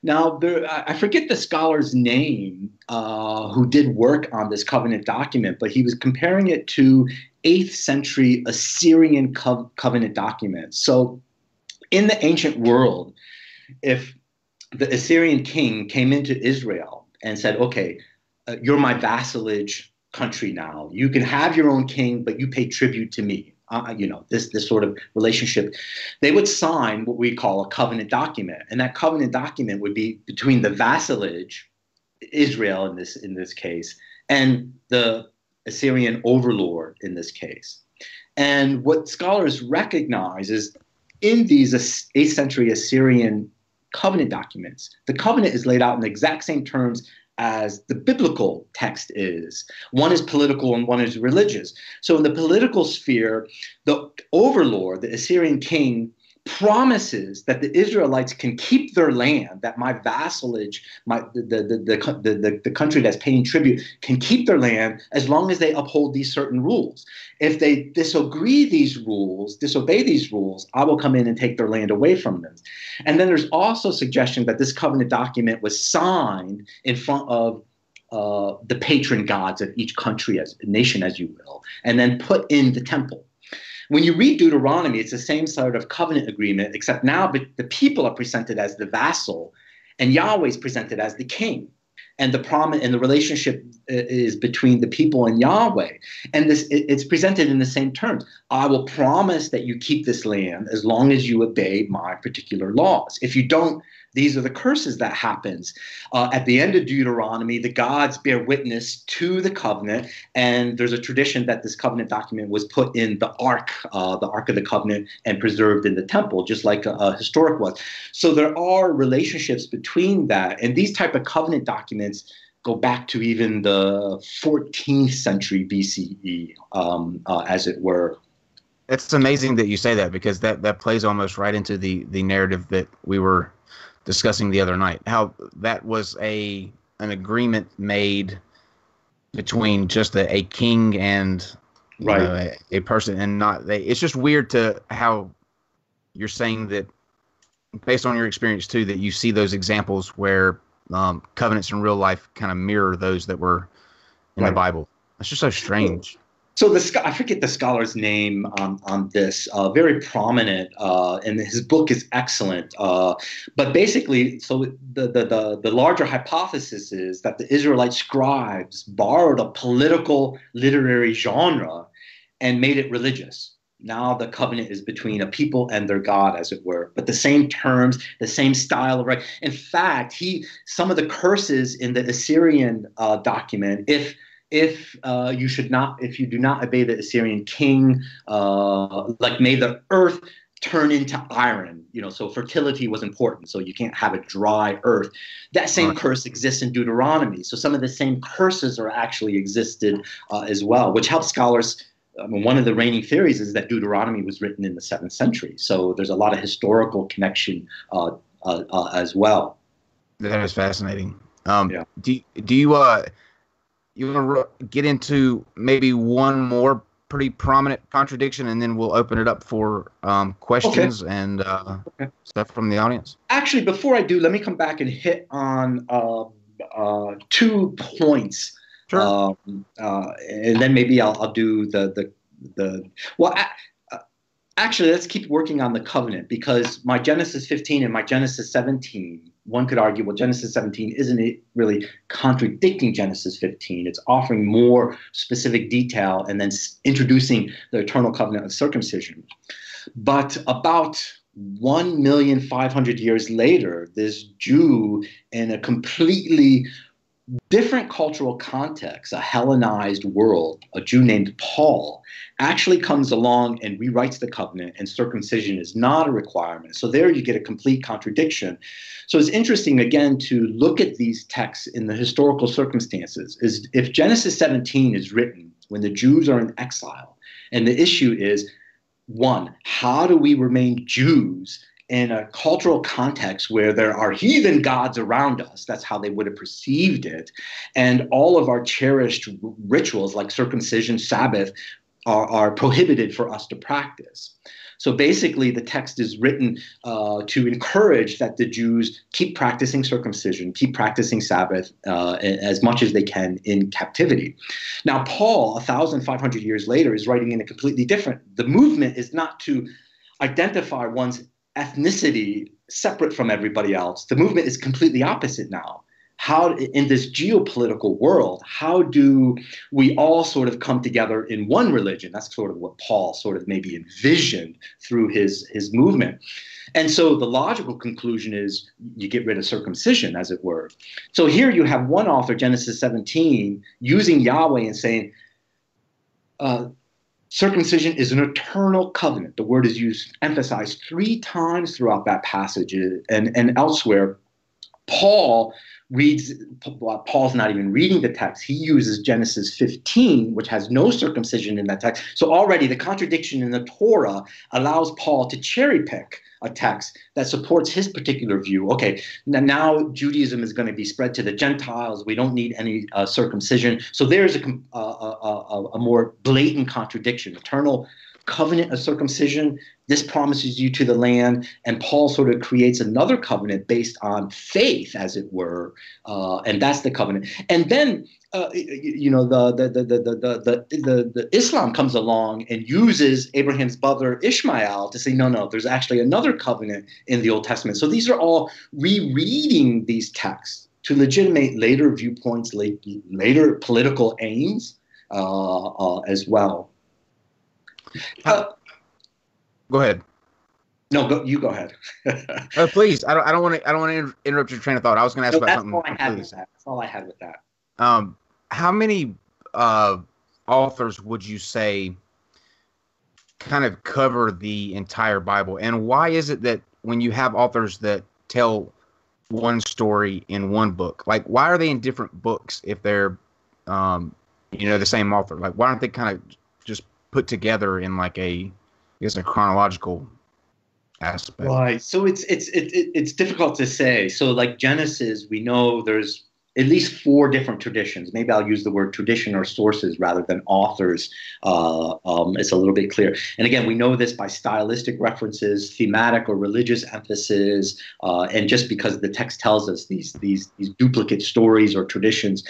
Now, I forget the scholar's name who did work on this covenant document, but he was comparing it to 8th century Assyrian covenant documents. So in the ancient world, if the Assyrian king came into Israel and said, okay, you're my vassalage country now. You can have your own king, but you pay tribute to me. This sort of relationship, they would sign what we call a covenant document. And that covenant document would be between the vassalage, Israel in this case, and the Assyrian overlord in this case. And what scholars recognize is in these 8th century Assyrian covenant documents, the covenant is laid out in the exact same terms as the biblical text is. One is political and one is religious. So in the political sphere, the overlord, the Assyrian king, promises that the Israelites can keep their land, that my vassalage, the country that's paying tribute, can keep their land as long as they uphold these certain rules. If they disobey these rules, I will come in and take their land away from them. And then there's also suggestion that this covenant document was signed in front of the patron gods of each country, as nation, as you will, and then put in the temple. When you read Deuteronomy, it's the same sort of covenant agreement, except now the people are presented as the vassal and Yahweh is presented as the king. And the promise and the relationship is between the people and Yahweh. And it's presented in the same terms. I will promise that you keep this land as long as you obey my particular laws. If you don't These are the curses that happens. At the end of Deuteronomy, the gods bear witness to the covenant, and there's a tradition that this covenant document was put in the Ark of the Covenant, and preserved in the temple, just like a historic was. So there are relationships between that, and these type of covenant documents go back to even the 14th century BCE, as it were. It's amazing that you say that, because that plays almost right into the narrative that we were discussing the other night. How that was an agreement made between just a king and a person, and not they. It's just weird to how you're saying that, based on your experience too, that you see those examples where covenants in real life kind of mirror those that were in the Bible. It's just so strange. So I forget the scholar's name on this, very prominent, and his book is excellent. But basically, so the larger hypothesis is that the Israelite scribes borrowed a political literary genre and made it religious. Now the covenant is between a people and their God, as it were, but the same terms, the same style of right. In fact, some of the curses in the Assyrian document, if you do not obey the Assyrian king, like may the earth turn into iron, so fertility was important, so you can't have a dry earth. That same curse exists in Deuteronomy. So some of the same curses are actually existed as well, which helps scholars. One of the reigning theories is that Deuteronomy was written in the 7th century. So there's a lot of historical connection as well. That is fascinating. Do you want to get into maybe one more pretty prominent contradiction, and then we'll open it up for questions and stuff from the audience? Actually, before I do, let me come back and hit on 2 points. Sure. And then maybe I'll do actually, let's keep working on the covenant, because my Genesis 15 and my Genesis 17, one could argue, well, Genesis 17 isn't really contradicting Genesis 15. It's offering more specific detail and then introducing the eternal covenant of circumcision. But about 1,500,000 years later, this Jew, in a completely different cultural context, a Hellenized world, a Jew named Paul, actually comes along and rewrites the covenant, and circumcision is not a requirement. So there you get a complete contradiction. So it's interesting, again, to look at these texts in the historical circumstances. Is if Genesis 17 is written when the Jews are in exile, and the issue is, one, how do we remain Jews in a cultural context where there are heathen gods around us? That's how they would have perceived it. And all of our cherished rituals like circumcision, Sabbath, are prohibited for us to practice. So basically, the text is written to encourage that the Jews keep practicing circumcision, keep practicing Sabbath as much as they can in captivity. Now, Paul, 1,500 years later, is writing in a completely different. The movement is not to identify one's ethnicity separate from everybody else. The movement is completely opposite now. How, in this geopolitical world, how do we all sort of come together in one religion? That's sort of what Paul sort of maybe envisioned through his movement. And so the logical conclusion is you get rid of circumcision, as it were. So here you have one author, Genesis 17, using Yahweh and saying, circumcision is an eternal covenant. The word is used, emphasized 3 times throughout that passage and elsewhere. Paul's not even reading the text. He uses Genesis 15, which has no circumcision in that text. So already the contradiction in the Torah allows Paul to cherry pick a text that supports his particular view. Okay, now Judaism is going to be spread to the Gentiles. We don't need any circumcision. So there's a more blatant contradiction. Eternal covenant of circumcision, this promises you to the land, and Paul sort of creates another covenant based on faith, as it were, and that's the covenant. And then the Islam comes along and uses Abraham's brother Ishmael to say, no, there's actually another covenant in the Old Testament. So these are all rereading these texts to legitimate later viewpoints, later political aims as well. Go ahead. No, you go ahead. Please, I don't want to interrupt your train of thought. I was going to ask No, about that's something all I had completely with separate. that. That's all I had with that. How many authors would you say kind of cover the entire Bible, and why is it that when you have authors that tell one story in one book, like why are they in different books if they're the same author? Like why aren't they kind of just put together in like I guess a chronological aspect? Right. So it's difficult to say. So like Genesis, we know there's at least four different traditions. Maybe I'll use the word tradition or sources rather than authors. It's a little bit clear. And again, we know this by stylistic references, thematic or religious emphasis, and just because the text tells us these duplicate stories or traditions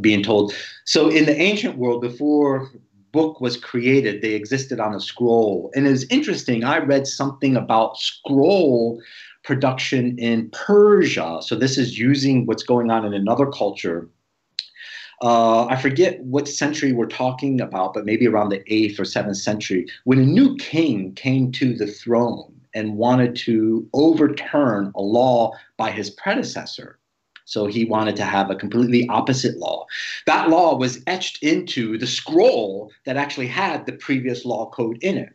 being told. So in the ancient world, before book was created, they existed on a scroll. And it's interesting, I read something about scroll production in Persia. So this is using what's going on in another culture. I forget what century we're talking about, but maybe around the 8th or 7th century, when a new king came to the throne and wanted to overturn a law by his predecessor. So he wanted to have a completely opposite law. That law was etched into the scroll that actually had the previous law code in it.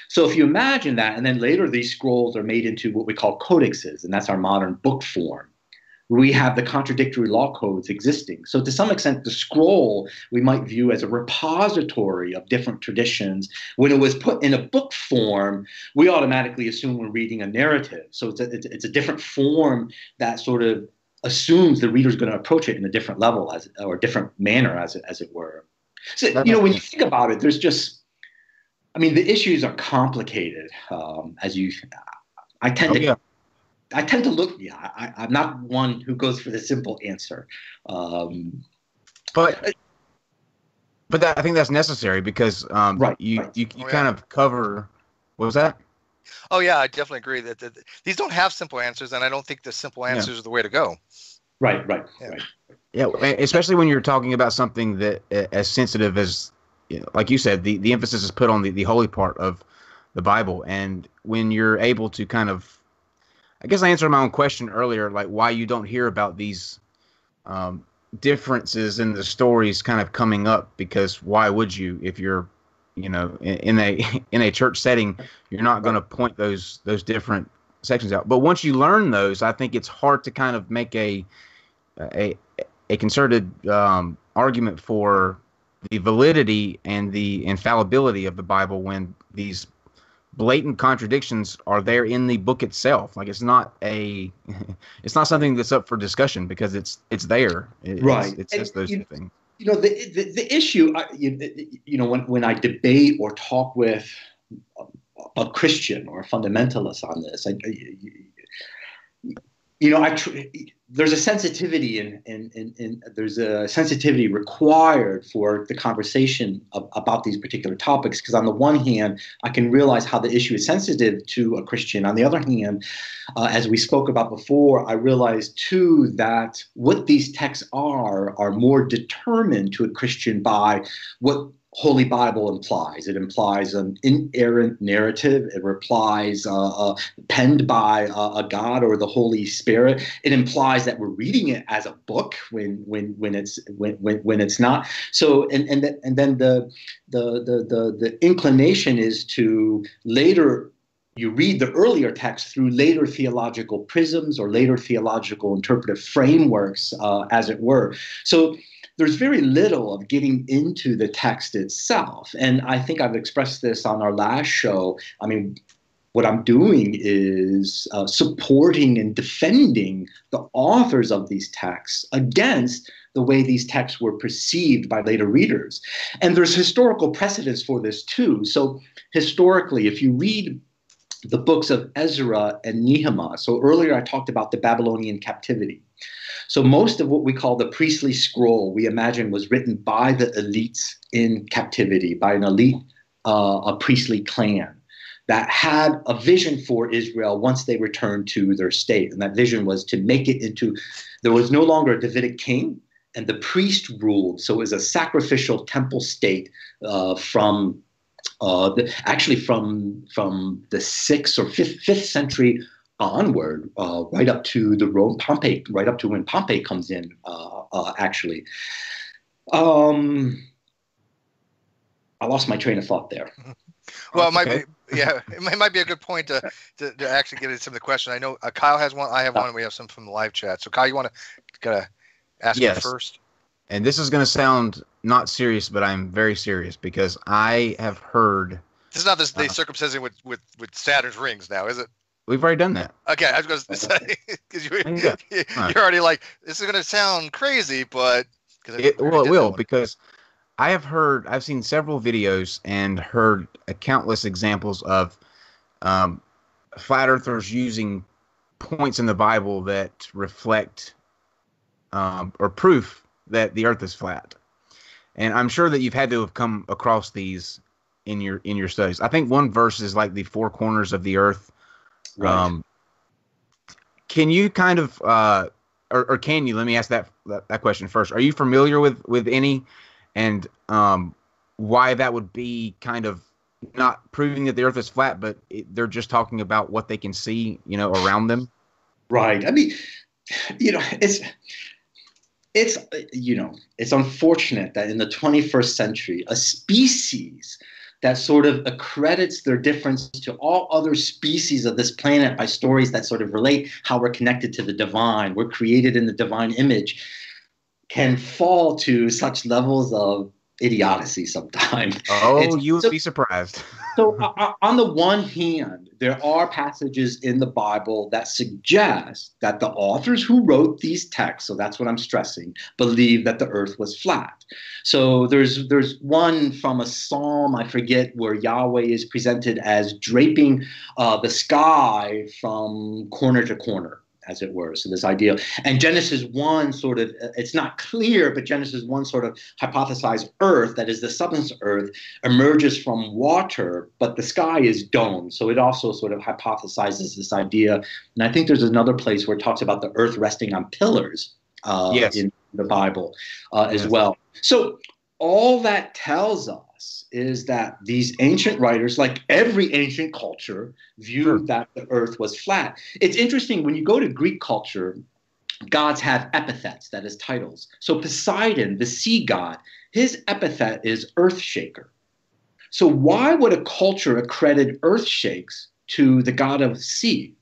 So if you imagine that, and then later these scrolls are made into what we call codexes, and that's our modern book form. We have the contradictory law codes existing. So to some extent, the scroll we might view as a repository of different traditions. When it was put in a book form, we automatically assume we're reading a narrative. So it's a different form that sort of assumes the reader's going to approach it in a different level or a different manner, as it were. So, when you think about it, there's just, the issues are complicated. I tend to, I tend to look. Yeah, I'm not one who goes for the simple answer. But I think that's necessary because you kind of cover. What was that? Oh yeah, I definitely agree that these don't have simple answers, and I don't think the simple answers are the way to go. Right. Yeah, especially when you're talking about something that as sensitive as, like you said, the emphasis is put on the holy part of the Bible, and when you're able to kind of, I guess I answered my own question earlier, like why you don't hear about these differences in the stories kind of coming up, because why would you if you're in a church setting, you're not going to point those different sections out. But once you learn those, I think it's hard to kind of make a concerted argument for the validity and the infallibility of the Bible when these blatant contradictions are there in the book itself. Like it's not something that's up for discussion because it's there. It says those two things. The issue, when I debate or talk with a Christian or a fundamentalist on this, there's a sensitivity and there's a sensitivity required for the conversation about these particular topics. Because on the one hand, I can realize how the issue is sensitive to a Christian. On the other hand, as we spoke about before, I realized too that what these texts are more determined to a Christian by what Holy Bible implies. It implies an inerrant narrative. It implies penned by a God or the Holy Spirit. It implies that we're reading it as a book when it's not. So and then the inclination is to later. You read the earlier text through later theological prisms or later theological interpretive frameworks, as it were. So there's very little of getting into the text itself. And I think I've expressed this on our last show. What I'm doing is supporting and defending the authors of these texts against the way these texts were perceived by later readers. And there's historical precedence for this too. So historically, if you read the books of Ezra and Nehemiah, so earlier I talked about the Babylonian captivity. So most of what we call the priestly scroll, we imagine, was written by the elites in captivity, by an elite, a priestly clan that had a vision for Israel once they returned to their state. And that vision was to make it into, there was no longer a Davidic king, and the priest ruled. So it was a sacrificial temple state from Actually, from the 6th or 5th century onward, right up to the Rome Pompey, right up to when Pompey comes in. Actually, I lost my train of thought there. Well, it might be, yeah, it might be a good point to actually get into some of the questions. I know Kyle has one, I have one, and we have some from the live chat. So Kyle, you want to ask me first? And this is going to sound not serious, but I'm very serious because I have heard. This is not the circumcision with Saturn's rings now, is it? We've already done that. Okay, I was going to say, because you're already like, this is going to sound crazy, but. It will, because I've seen several videos and heard countless examples of flat earthers using points in the Bible that reflect or proof that the earth is flat. And I'm sure that you've had to have come across these in your studies. I think one verse is like the four corners of the earth. Right. Can you kind of or can you, let me ask that question first. Are you familiar with any, and why that would be kind of not proving that the earth is flat, but they're just talking about what they can see, around them? Right. I mean, it's unfortunate that in the 21st century, a species that sort of accredits their difference to all other species of this planet by stories that sort of relate how we're connected to the divine, we're created in the divine image, can fall to such levels of idiocy sometimes. Oh, you would be surprised. So on the one hand, there are passages in the Bible that suggest that the authors who wrote these texts, so that's what I'm stressing, believe that the earth was flat. So there's one from a psalm, I forget, where Yahweh is presented as draping the sky from corner to corner, as it were. So this idea, and Genesis 1 sort of, it's not clear, but Genesis 1 sort of hypothesized earth, that is the substance of earth, emerges from water, but the sky is domed. So it also sort of hypothesizes this idea. And I think there's another place where it talks about the earth resting on pillars in the Bible as well. So all that tells us is that these ancient writers, like every ancient culture, viewed that the earth was flat. It's interesting, when you go to Greek culture, gods have epithets, that is titles. So Poseidon, the sea god, his epithet is earth shaker. So why would a culture accredit earth shakes to the god of sea?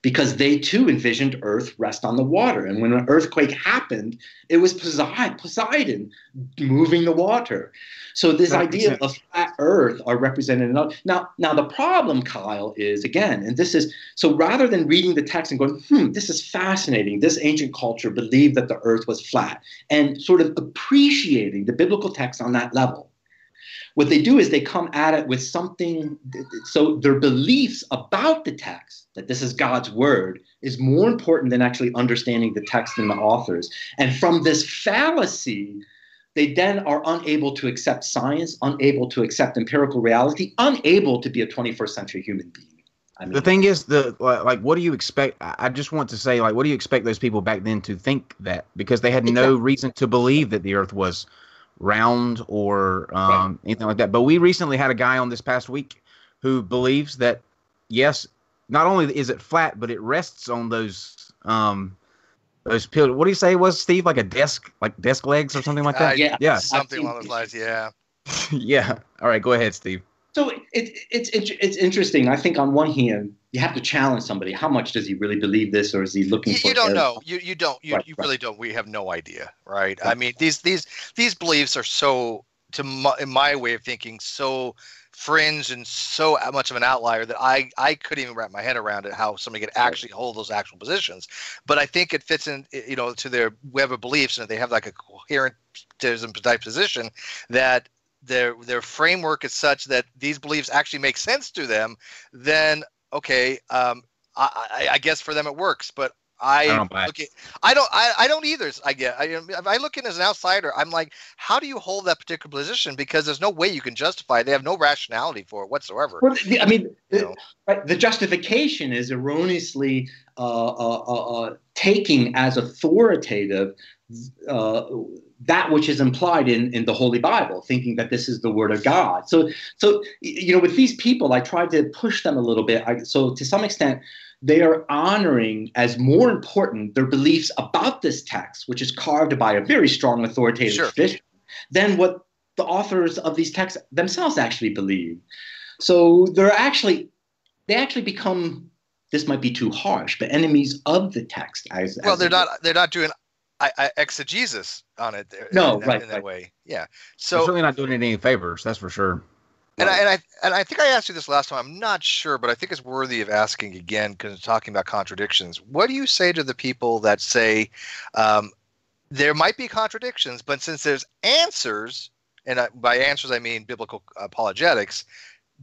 Because they too envisioned earth rest on the water. And when an earthquake happened, it was Poseidon moving the water. So this idea of flat earth are represented in now the problem, Kyle, is, again, and this is, so rather than reading the text and going, this is fascinating, this ancient culture believed that the earth was flat, and sort of appreciating the biblical text on that level, what they do is they come at it with something, so their beliefs about the text, that this is God's word, is more important than actually understanding the text and the authors. And from this fallacy, they then are unable to accept science, unable to accept empirical reality, unable to be a 21st century human being. I mean, the thing is, what do you expect? I just want to say, what do you expect those people back then to think that? Because they had no reason to believe that the earth was round or anything like that. But we recently had a guy on this past week who believes that, yes, not only is it flat, but it rests on those pillars. What do you say it was, Steve? Like desk legs or something like that? Yeah. Something along those lines, yeah. Yeah. All right, go ahead, Steve. So it's interesting. I think on one hand, you have to challenge somebody. How much does he really believe this, or is he looking for? You don't know. You don't. You really don't. We have no idea, right? I mean, these beliefs are so, in my way of thinking, so fringe and so much of an outlier that I couldn't even wrap my head around it, how somebody could actually hold those actual positions. But I think it fits in, to their web of beliefs, and if they have like a coherentism type position, that their framework is such that these beliefs actually make sense to them, then okay, I guess for them it works. But I don't buy it. look at, I don't either. If I look in as an outsider, I'm like, how do you hold that particular position? Because there's no way you can justify it. They have no rationality for it whatsoever. Well, right, the justification is erroneously taking as authoritative that which is implied in the Holy Bible, thinking that this is the Word of God. So with these people, I tried to push them a little bit. So to some extent, they are honoring as more important their beliefs about this text, which is carved by a very strong authoritative tradition, than what the authors of these texts themselves actually believe. So they actually become, this might be too harsh, but enemies of the text. They're not doing exegesis on it in that way. Yeah. So they're certainly not doing it any favors, that's for sure. And I think I asked you this last time. I'm not sure, but I think it's worthy of asking again because talking about contradictions. What do you say to the people that say there might be contradictions, but since there's answers, and by answers I mean biblical apologetics,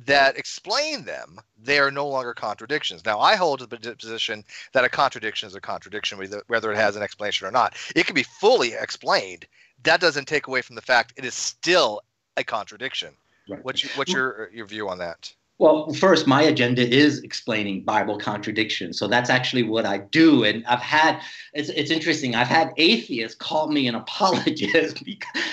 that explain them, they are no longer contradictions. Now, I hold to the position that a contradiction is a contradiction, whether it has an explanation or not. It can be fully explained. That doesn't take away from the fact it is still a contradiction. Right. What's your view on that? Well, first, my agenda is explaining Bible contradictions. So that's actually what I do. And it's interesting, I've had atheists call me an apologist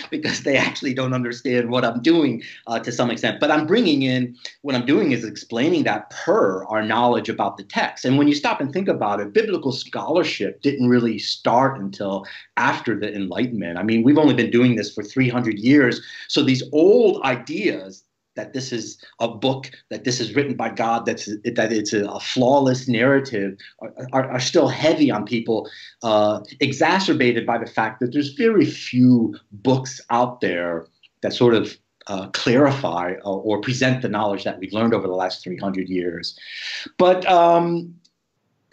because they actually don't understand what I'm doing to some extent. But what I'm doing is explaining that per our knowledge about the text. And when you stop and think about it, biblical scholarship didn't really start until after the Enlightenment. I mean, we've only been doing this for 300 years. So these old ideas that this is a book, that this is written by God, that it's a flawless narrative, are still heavy on people, exacerbated by the fact that there's very few books out there that sort of clarify or present the knowledge that we've learned over the last 300 years. But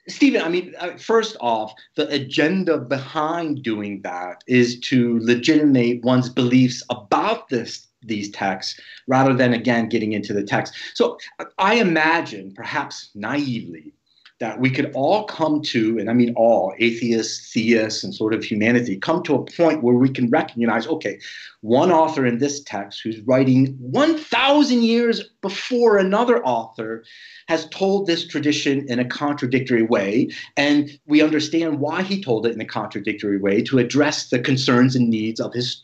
Stephen, I mean, first off, the agenda behind doing that is to legitimate one's beliefs about these texts rather than, again, getting into the text. So I imagine, perhaps naively, that we could all come to, and I mean all, atheists, theists, and sort of humanity, come to a point where we can recognize, okay, one author in this text who's writing 1,000 years before another author has told this tradition in a contradictory way, and we understand why he told it in a contradictory way to address the concerns and needs of his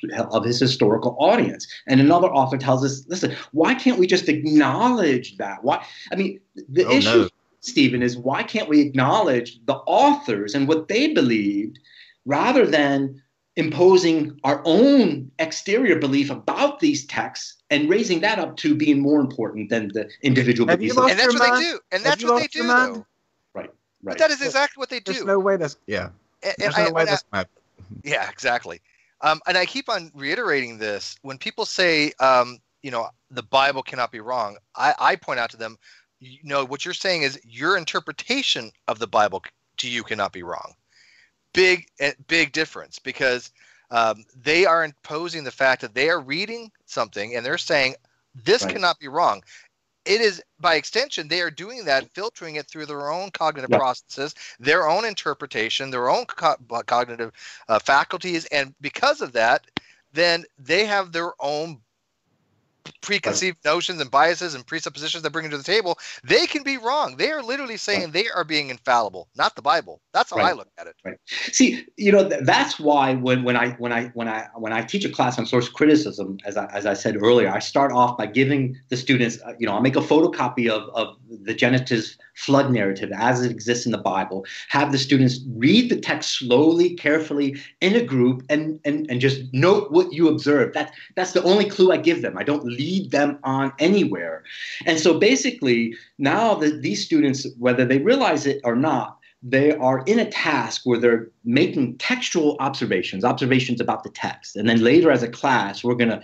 historical audience. And another author tells us, listen, why can't we just acknowledge that? Why? I mean, the issue, Stephen, is why can't we acknowledge the authors and what they believed rather than imposing our own exterior belief about these texts and raising that up to being more important than the individual beliefs. And that's what they do. And that's what they do, though. Right. But that is exactly what they do. There's no way that's, yeah. There's no way that's not. Yeah, exactly. And I keep on reiterating this. When people say, the Bible cannot be wrong, I point out to them, what you're saying is your interpretation of the Bible to you cannot be wrong. Big difference, because they are imposing the fact that they are reading something and they're saying this cannot be wrong. It is, by extension, they are doing that, filtering it through their own cognitive processes, their own interpretation, their own cognitive faculties, and because of that, then they have their own preconceived notions and biases and presuppositions that bring them to the table. They can be wrong. They are literally saying they are being infallible, not the Bible. That's how I look at it. Right. See, that's why when I teach a class on source criticism, as I said earlier, I start off by giving the students, I'll make a photocopy of the Genesis flood narrative as it exists in the Bible, have the students read the text slowly, carefully in a group, and just note what you observe. That's the only clue I give them. I don't lead them on anywhere. And so basically now these students, whether they realize it or not, they are in a task where they're making textual observations about the text. And then later as a class, we're going to,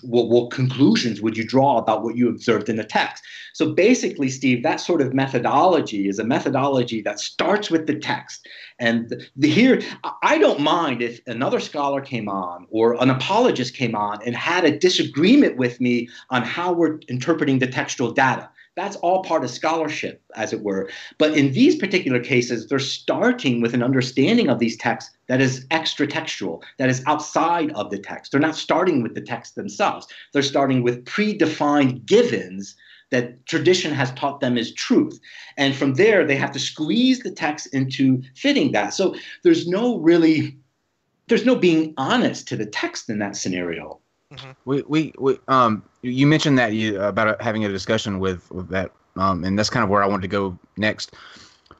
what conclusions would you draw about what you observed in the text? So basically, Steve, that sort of methodology is a methodology that starts with the text. And here, I don't mind if another scholar came on or an apologist came on and had a disagreement with me on how we're interpreting the textual data. That's all part of scholarship, as it were. But in these particular cases, they're starting with an understanding of these texts that is extra-textual, that is outside of the text. They're not starting with the text themselves. They're starting with predefined givens that tradition has taught them is truth. And from there, they have to squeeze the text into fitting that. So there's no being honest to the text in that scenario. Mm-hmm. You mentioned that about having a discussion with that, and that's kind of where I wanted to go next.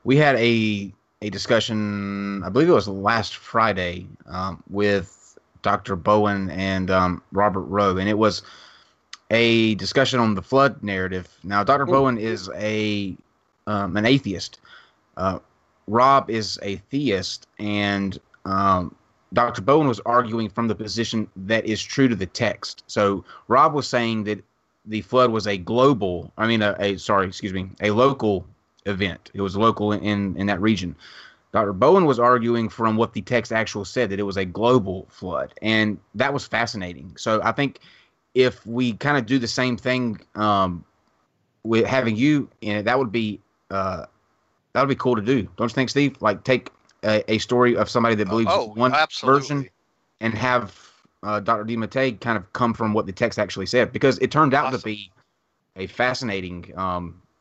We had a discussion, I believe it was last Friday, with Dr. Bowen and Robert Rowe, and it was a discussion on the flood narrative. Now, Dr. Bowen is an atheist. Rob is a theist, and Dr. Bowen was arguing from the position that is true to the text. So Rob was saying that the flood was a local event. It was local in that region. Dr. Bowen was arguing from what the text actually said, that it was a global flood. And that was fascinating. So I think if we kind of do the same thing with having you in it, that would be cool to do. Don't you think, Steve? Like take a story of somebody that believes one version and have Dr. DiMattei kind of come from what the text actually said, because it turned out to be a fascinating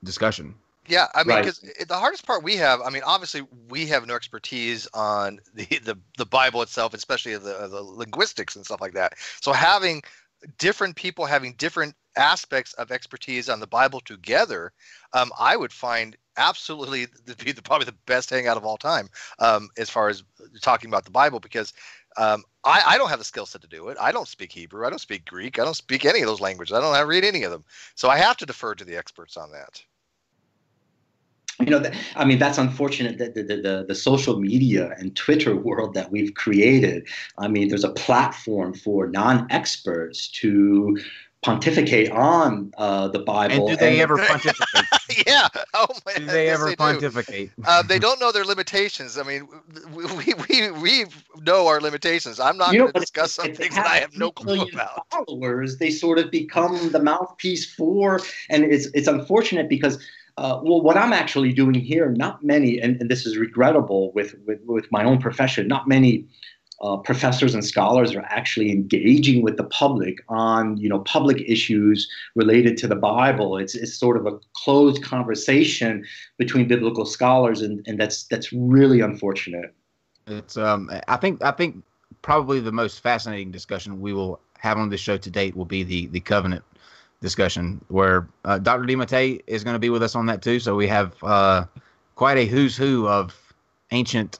discussion. Yeah, I mean, because the hardest part we have, I mean, obviously we have no expertise on the Bible itself, especially the linguistics and stuff like that. So having different people having different aspects of expertise on the Bible together, I would find absolutely to be probably the best hangout of all time, as far as talking about the Bible, because I don't have the skill set to do it. I don't speak Hebrew. I don't speak Greek. I don't speak any of those languages. I don't read any of them. So I have to defer to the experts on that. I mean, that's unfortunate that the social media and Twitter world that we've created. I mean, there's a platform for non-experts to pontificate on the Bible. And do they ever pontificate? Yeah. Oh my. Do they ever pontificate? They don't know their limitations. I mean, we know our limitations. I'm not going to discuss some things that I have no clue about. Followers, they sort of become the mouthpiece for, and it's unfortunate because. What I'm actually doing here, not many, and this is regrettable with my own profession, not many professors and scholars are actually engaging with the public on, public issues related to the Bible. It's sort of a closed conversation between biblical scholars, and that's really unfortunate. It's I think probably the most fascinating discussion we will have on this show to date will be the covenant discussion, where Dr. DiMattei is going to be with us on that too. So we have quite a who's who of ancient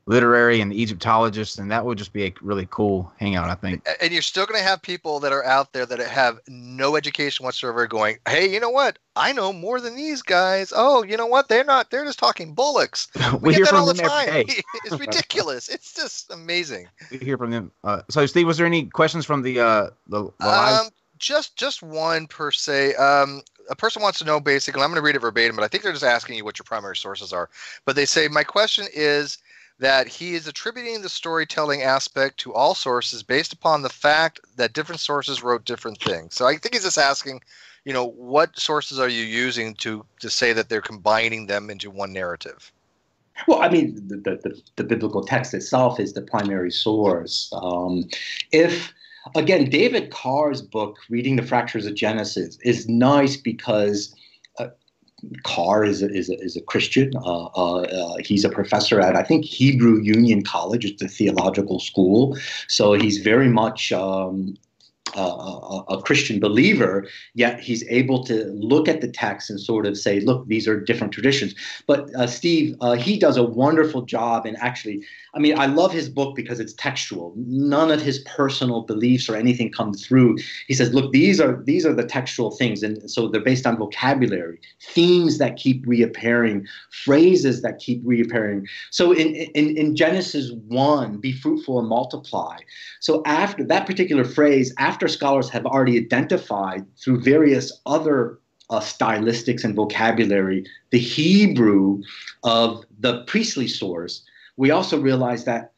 literary and Egyptologists, and that would just be a really cool hangout, I think. And you're still going to have people that are out there that have no education whatsoever going, hey, you know what? I know more than these guys. Oh, you know what? They're just talking bullocks. We get that all the time. It's ridiculous. It's just amazing. We hear from them. So, Steve, was there any questions from the live? Just one per se. A person wants to know basically, I'm going to read it verbatim, but I think they're just asking you what your primary sources are. But they say, my question is that he is attributing the storytelling aspect to all sources based upon the fact that different sources wrote different things. So I think he's just asking, what sources are you using to say that they're combining them into one narrative? Well, I mean, the biblical text itself is the primary source. Again, David Carr's book, Reading the Fractures of Genesis, is nice because Carr is a Christian. He's a professor at, I think, Hebrew Union College. It's a theological school. So he's very much a Christian believer, yet he's able to look at the text and sort of say, look, these are different traditions. But Steve, he does a wonderful job in actually, I mean, I love his book because it's textual. None of his personal beliefs or anything comes through. He says, look, these are the textual things. And so they're based on vocabulary, themes that keep reappearing, phrases that keep reappearing. So in Genesis 1, be fruitful and multiply. So after that particular phrase, after scholars have already identified through various other stylistics and vocabulary, the Hebrew of the priestly source, we also realize that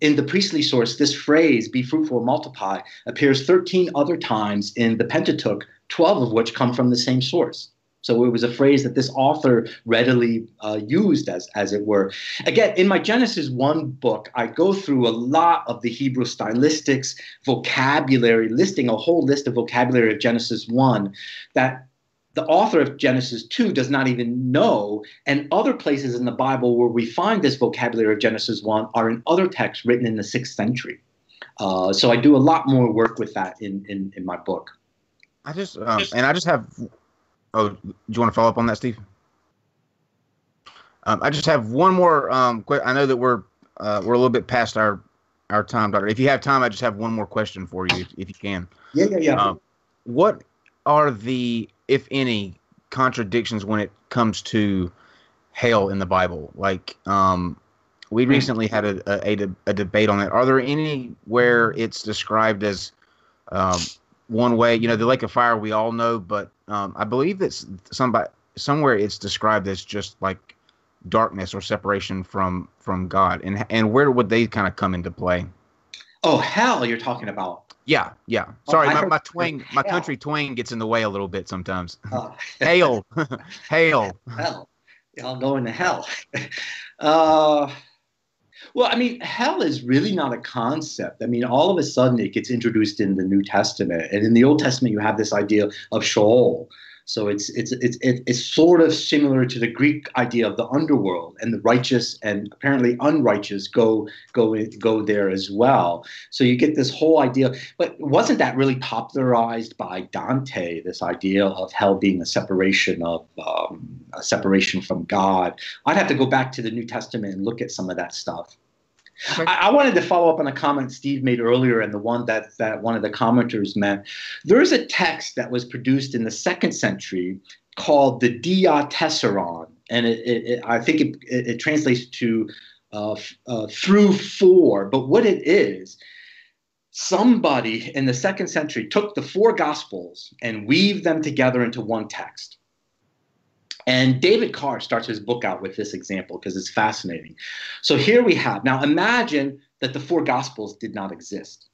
in the priestly source, this phrase, be fruitful and multiply, appears 13 other times in the Pentateuch 12 of which come from the same source. So it was a phrase that this author readily used, as it were. Again, in my Genesis 1 book, I go through a lot of the Hebrew stylistics, vocabulary, listing a whole list of vocabulary of Genesis 1 that the author of Genesis 2 does not even know, and other places in the Bible where we find this vocabulary of Genesis 1 are in other texts written in the 6th century. So I do a lot more work with that in my book. I just have. Oh, do you want to follow up on that, Steve? I just have one more. I know that we're a little bit past our time, Doctor. If you have time, I just have one more question for you, if you can. Yeah. What are the, if any, contradictions when it comes to hell in the Bible? Like, we recently had a debate on that. Are there any where it's described as one way? You know, the lake of fire we all know, but I believe that somewhere it's described as just like darkness or separation from God. And where would they kind of come into play? Oh, hell, you're talking about. Yeah. Sorry, my country twang gets in the way a little bit sometimes. Hail. Hell. Y'all going to hell. Well, I mean, hell is really not a concept. I mean, all of a sudden it gets introduced in the New Testament. And in the Old Testament, you have this idea of Sheol. So it's sort of similar to the Greek idea of the underworld, and the righteous and apparently unrighteous go there as well. So you get this whole idea. But wasn't that really popularized by Dante? This idea of hell being a separation from God. I'd have to go back to the New Testament and look at some of that stuff. Okay. I wanted to follow up on a comment Steve made earlier, and the one that one of the commenters meant. There is a text that was produced in the 2nd century called the Diatessaron, and I think it translates to through four. But what it is, somebody in the 2nd century took the 4 Gospels and weaved them together into one text. And David Carr starts his book out with this example because it's fascinating. So here we have, now imagine that the 4 Gospels did not exist.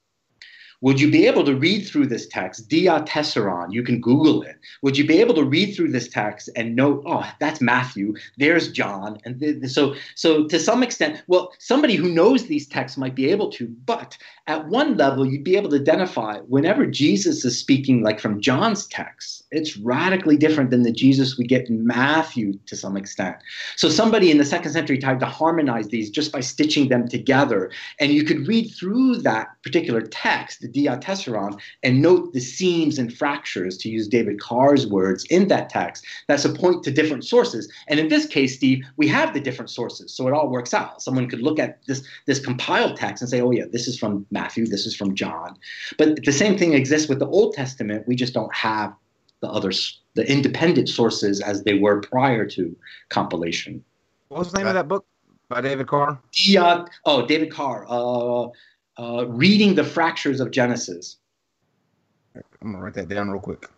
Would you be able to read through this text, Diatessaron, you can Google it. Would you be able to read through this text and note, oh, that's Matthew, there's John. And so to some extent, well, somebody who knows these texts might be able to, but at one level, you'd be able to identify whenever Jesus is speaking like from John's text, it's radically different than the Jesus we get in Matthew to some extent. So somebody in the 2nd century tried to harmonize these just by stitching them together. And you could read through that particular text, the Diatessaron, and note the seams and fractures, to use David Carr's words, in that text that's a point to different sources. And in this case, Steve, we have the different sources, so it all works out. Someone could look at this compiled text and say, oh yeah, this is from Matthew, this is from John. But the same thing exists with the Old Testament. We just don't have the independent sources as they were prior to compilation. What was the name of that book by David Carr? David Carr. Reading the Fractures of Genesis. I'm going to write that down real quick.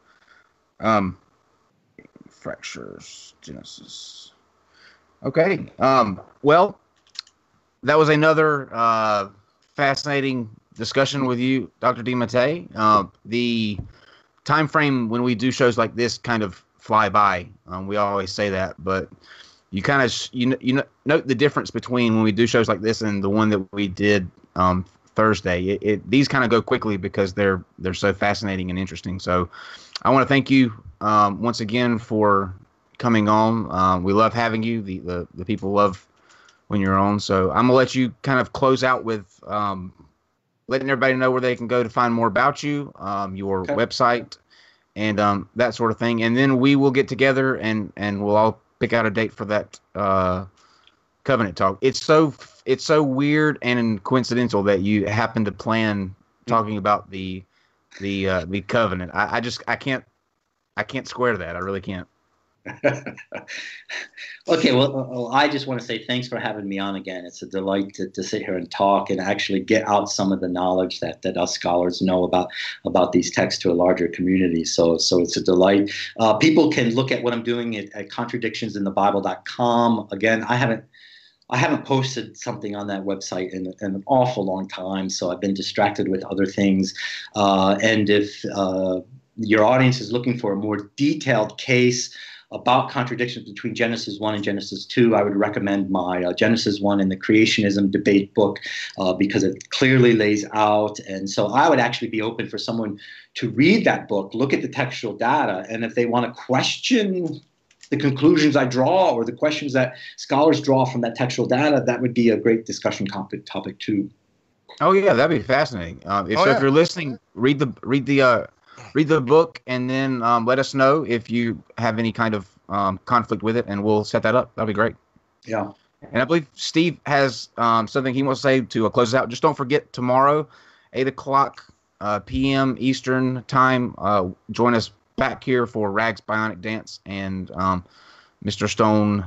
Fractures, Genesis. Okay. Well, that was another fascinating discussion with you, Dr. DiMattei. The time frame when we do shows like this kind of fly by. We always say that, but you kind of you note the difference between when we do shows like this and the one that we did Thursday. These kind of go quickly because they're so fascinating and interesting. So I want to thank you once again for coming on. We love having you. The people love when you're on. So I'm gonna let you kind of close out with letting everybody know where they can go to find more about you, your website, and that sort of thing. And then we will get together and we'll all pick out a date for that covenant talk. It's so weird and coincidental that you happen to plan talking about the covenant. I can't square that. I really can't. Okay, well, I just want to say thanks for having me on again. It's a delight to sit here and talk and actually get out some of the knowledge that us scholars know about these texts to a larger community. So it's a delight. People can look at what I'm doing at contradictionsinthebible.com. Again, I haven't posted something on that website in an awful long time, so I've been distracted with other things. And if your audience is looking for a more detailed case about contradictions between Genesis 1 and Genesis 2, I would recommend my Genesis 1 and the Creationism debate book because it clearly lays out. And so I would actually be open for someone to read that book, look at the textual data, and if they want to question the conclusions I draw or the questions that scholars draw from that textual data, that would be a great discussion topic too. Oh yeah, that'd be fascinating. If you're listening, read the book, and then let us know if you have any kind of conflict with it, and we'll set that up. That'll be great. Yeah. And I believe Steve has something he wants to say to close us out. Just don't forget, tomorrow, 8 o'clock p.m. Eastern time, join us back here for Rags Bionic Dance and Mr. Stone,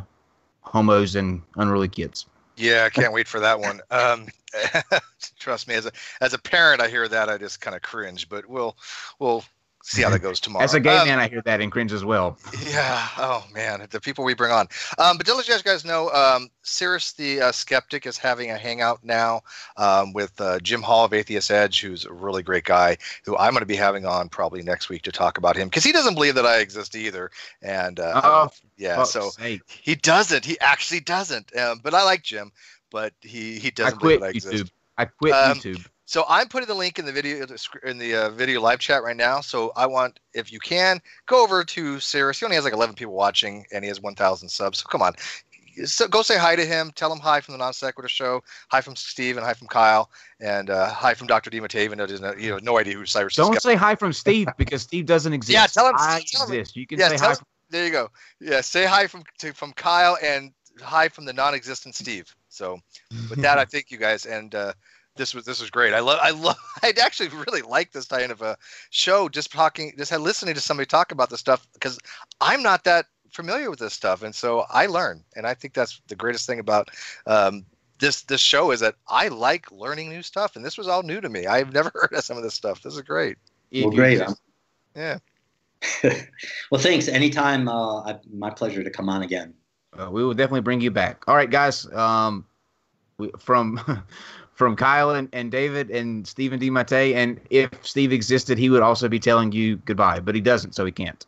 Homos, and Unruly Kids. Yeah, I can't wait for that one. Trust me, as a parent, I hear that I just kind of cringe, but we'll see how that goes tomorrow. As a gay man, I hear that and cringe as well. Yeah. Oh man, the people we bring on. But to let you guys know, Cyrus the Skeptic is having a hangout now with Jim Hall of Atheist Edge, who's a really great guy, who I'm going to be having on probably next week to talk about him because he doesn't believe that I exist either. And so he doesn't. He actually doesn't. But I like Jim, but he doesn't believe that I exist. I quit YouTube. So I'm putting the link in the video live chat right now. So I want, if you can, go over to Cyrus. He only has like 11 people watching, and he has 1,000 subs. So come on, so go say hi to him. Tell him hi from the Non-Sequitur Show. Hi from Steve, and hi from Kyle, and hi from Dr. DiMattei. Even though he has no idea who Cyrus is. Don't say hi from Steve because Steve doesn't exist. Yeah, tell him I exist. Him. You can say hi. There you go. Yeah, say hi from Kyle and hi from the non-existent Steve. So with that, I thank you guys, and this was great. I'd actually really like this kind of a show. Just listening to somebody talk about this stuff because I'm not that familiar with this stuff, and so I learn, and I think that's the greatest thing about this show is that I like learning new stuff, and this was all new to me. I've never heard of some of this stuff. This is great. Well, great. Yeah. Well, thanks. Anytime. My pleasure to come on again. We will definitely bring you back. All right, guys. From Kyle and David and Stephen DiMattei, and if Steve existed, he would also be telling you goodbye, but he doesn't, so he can't.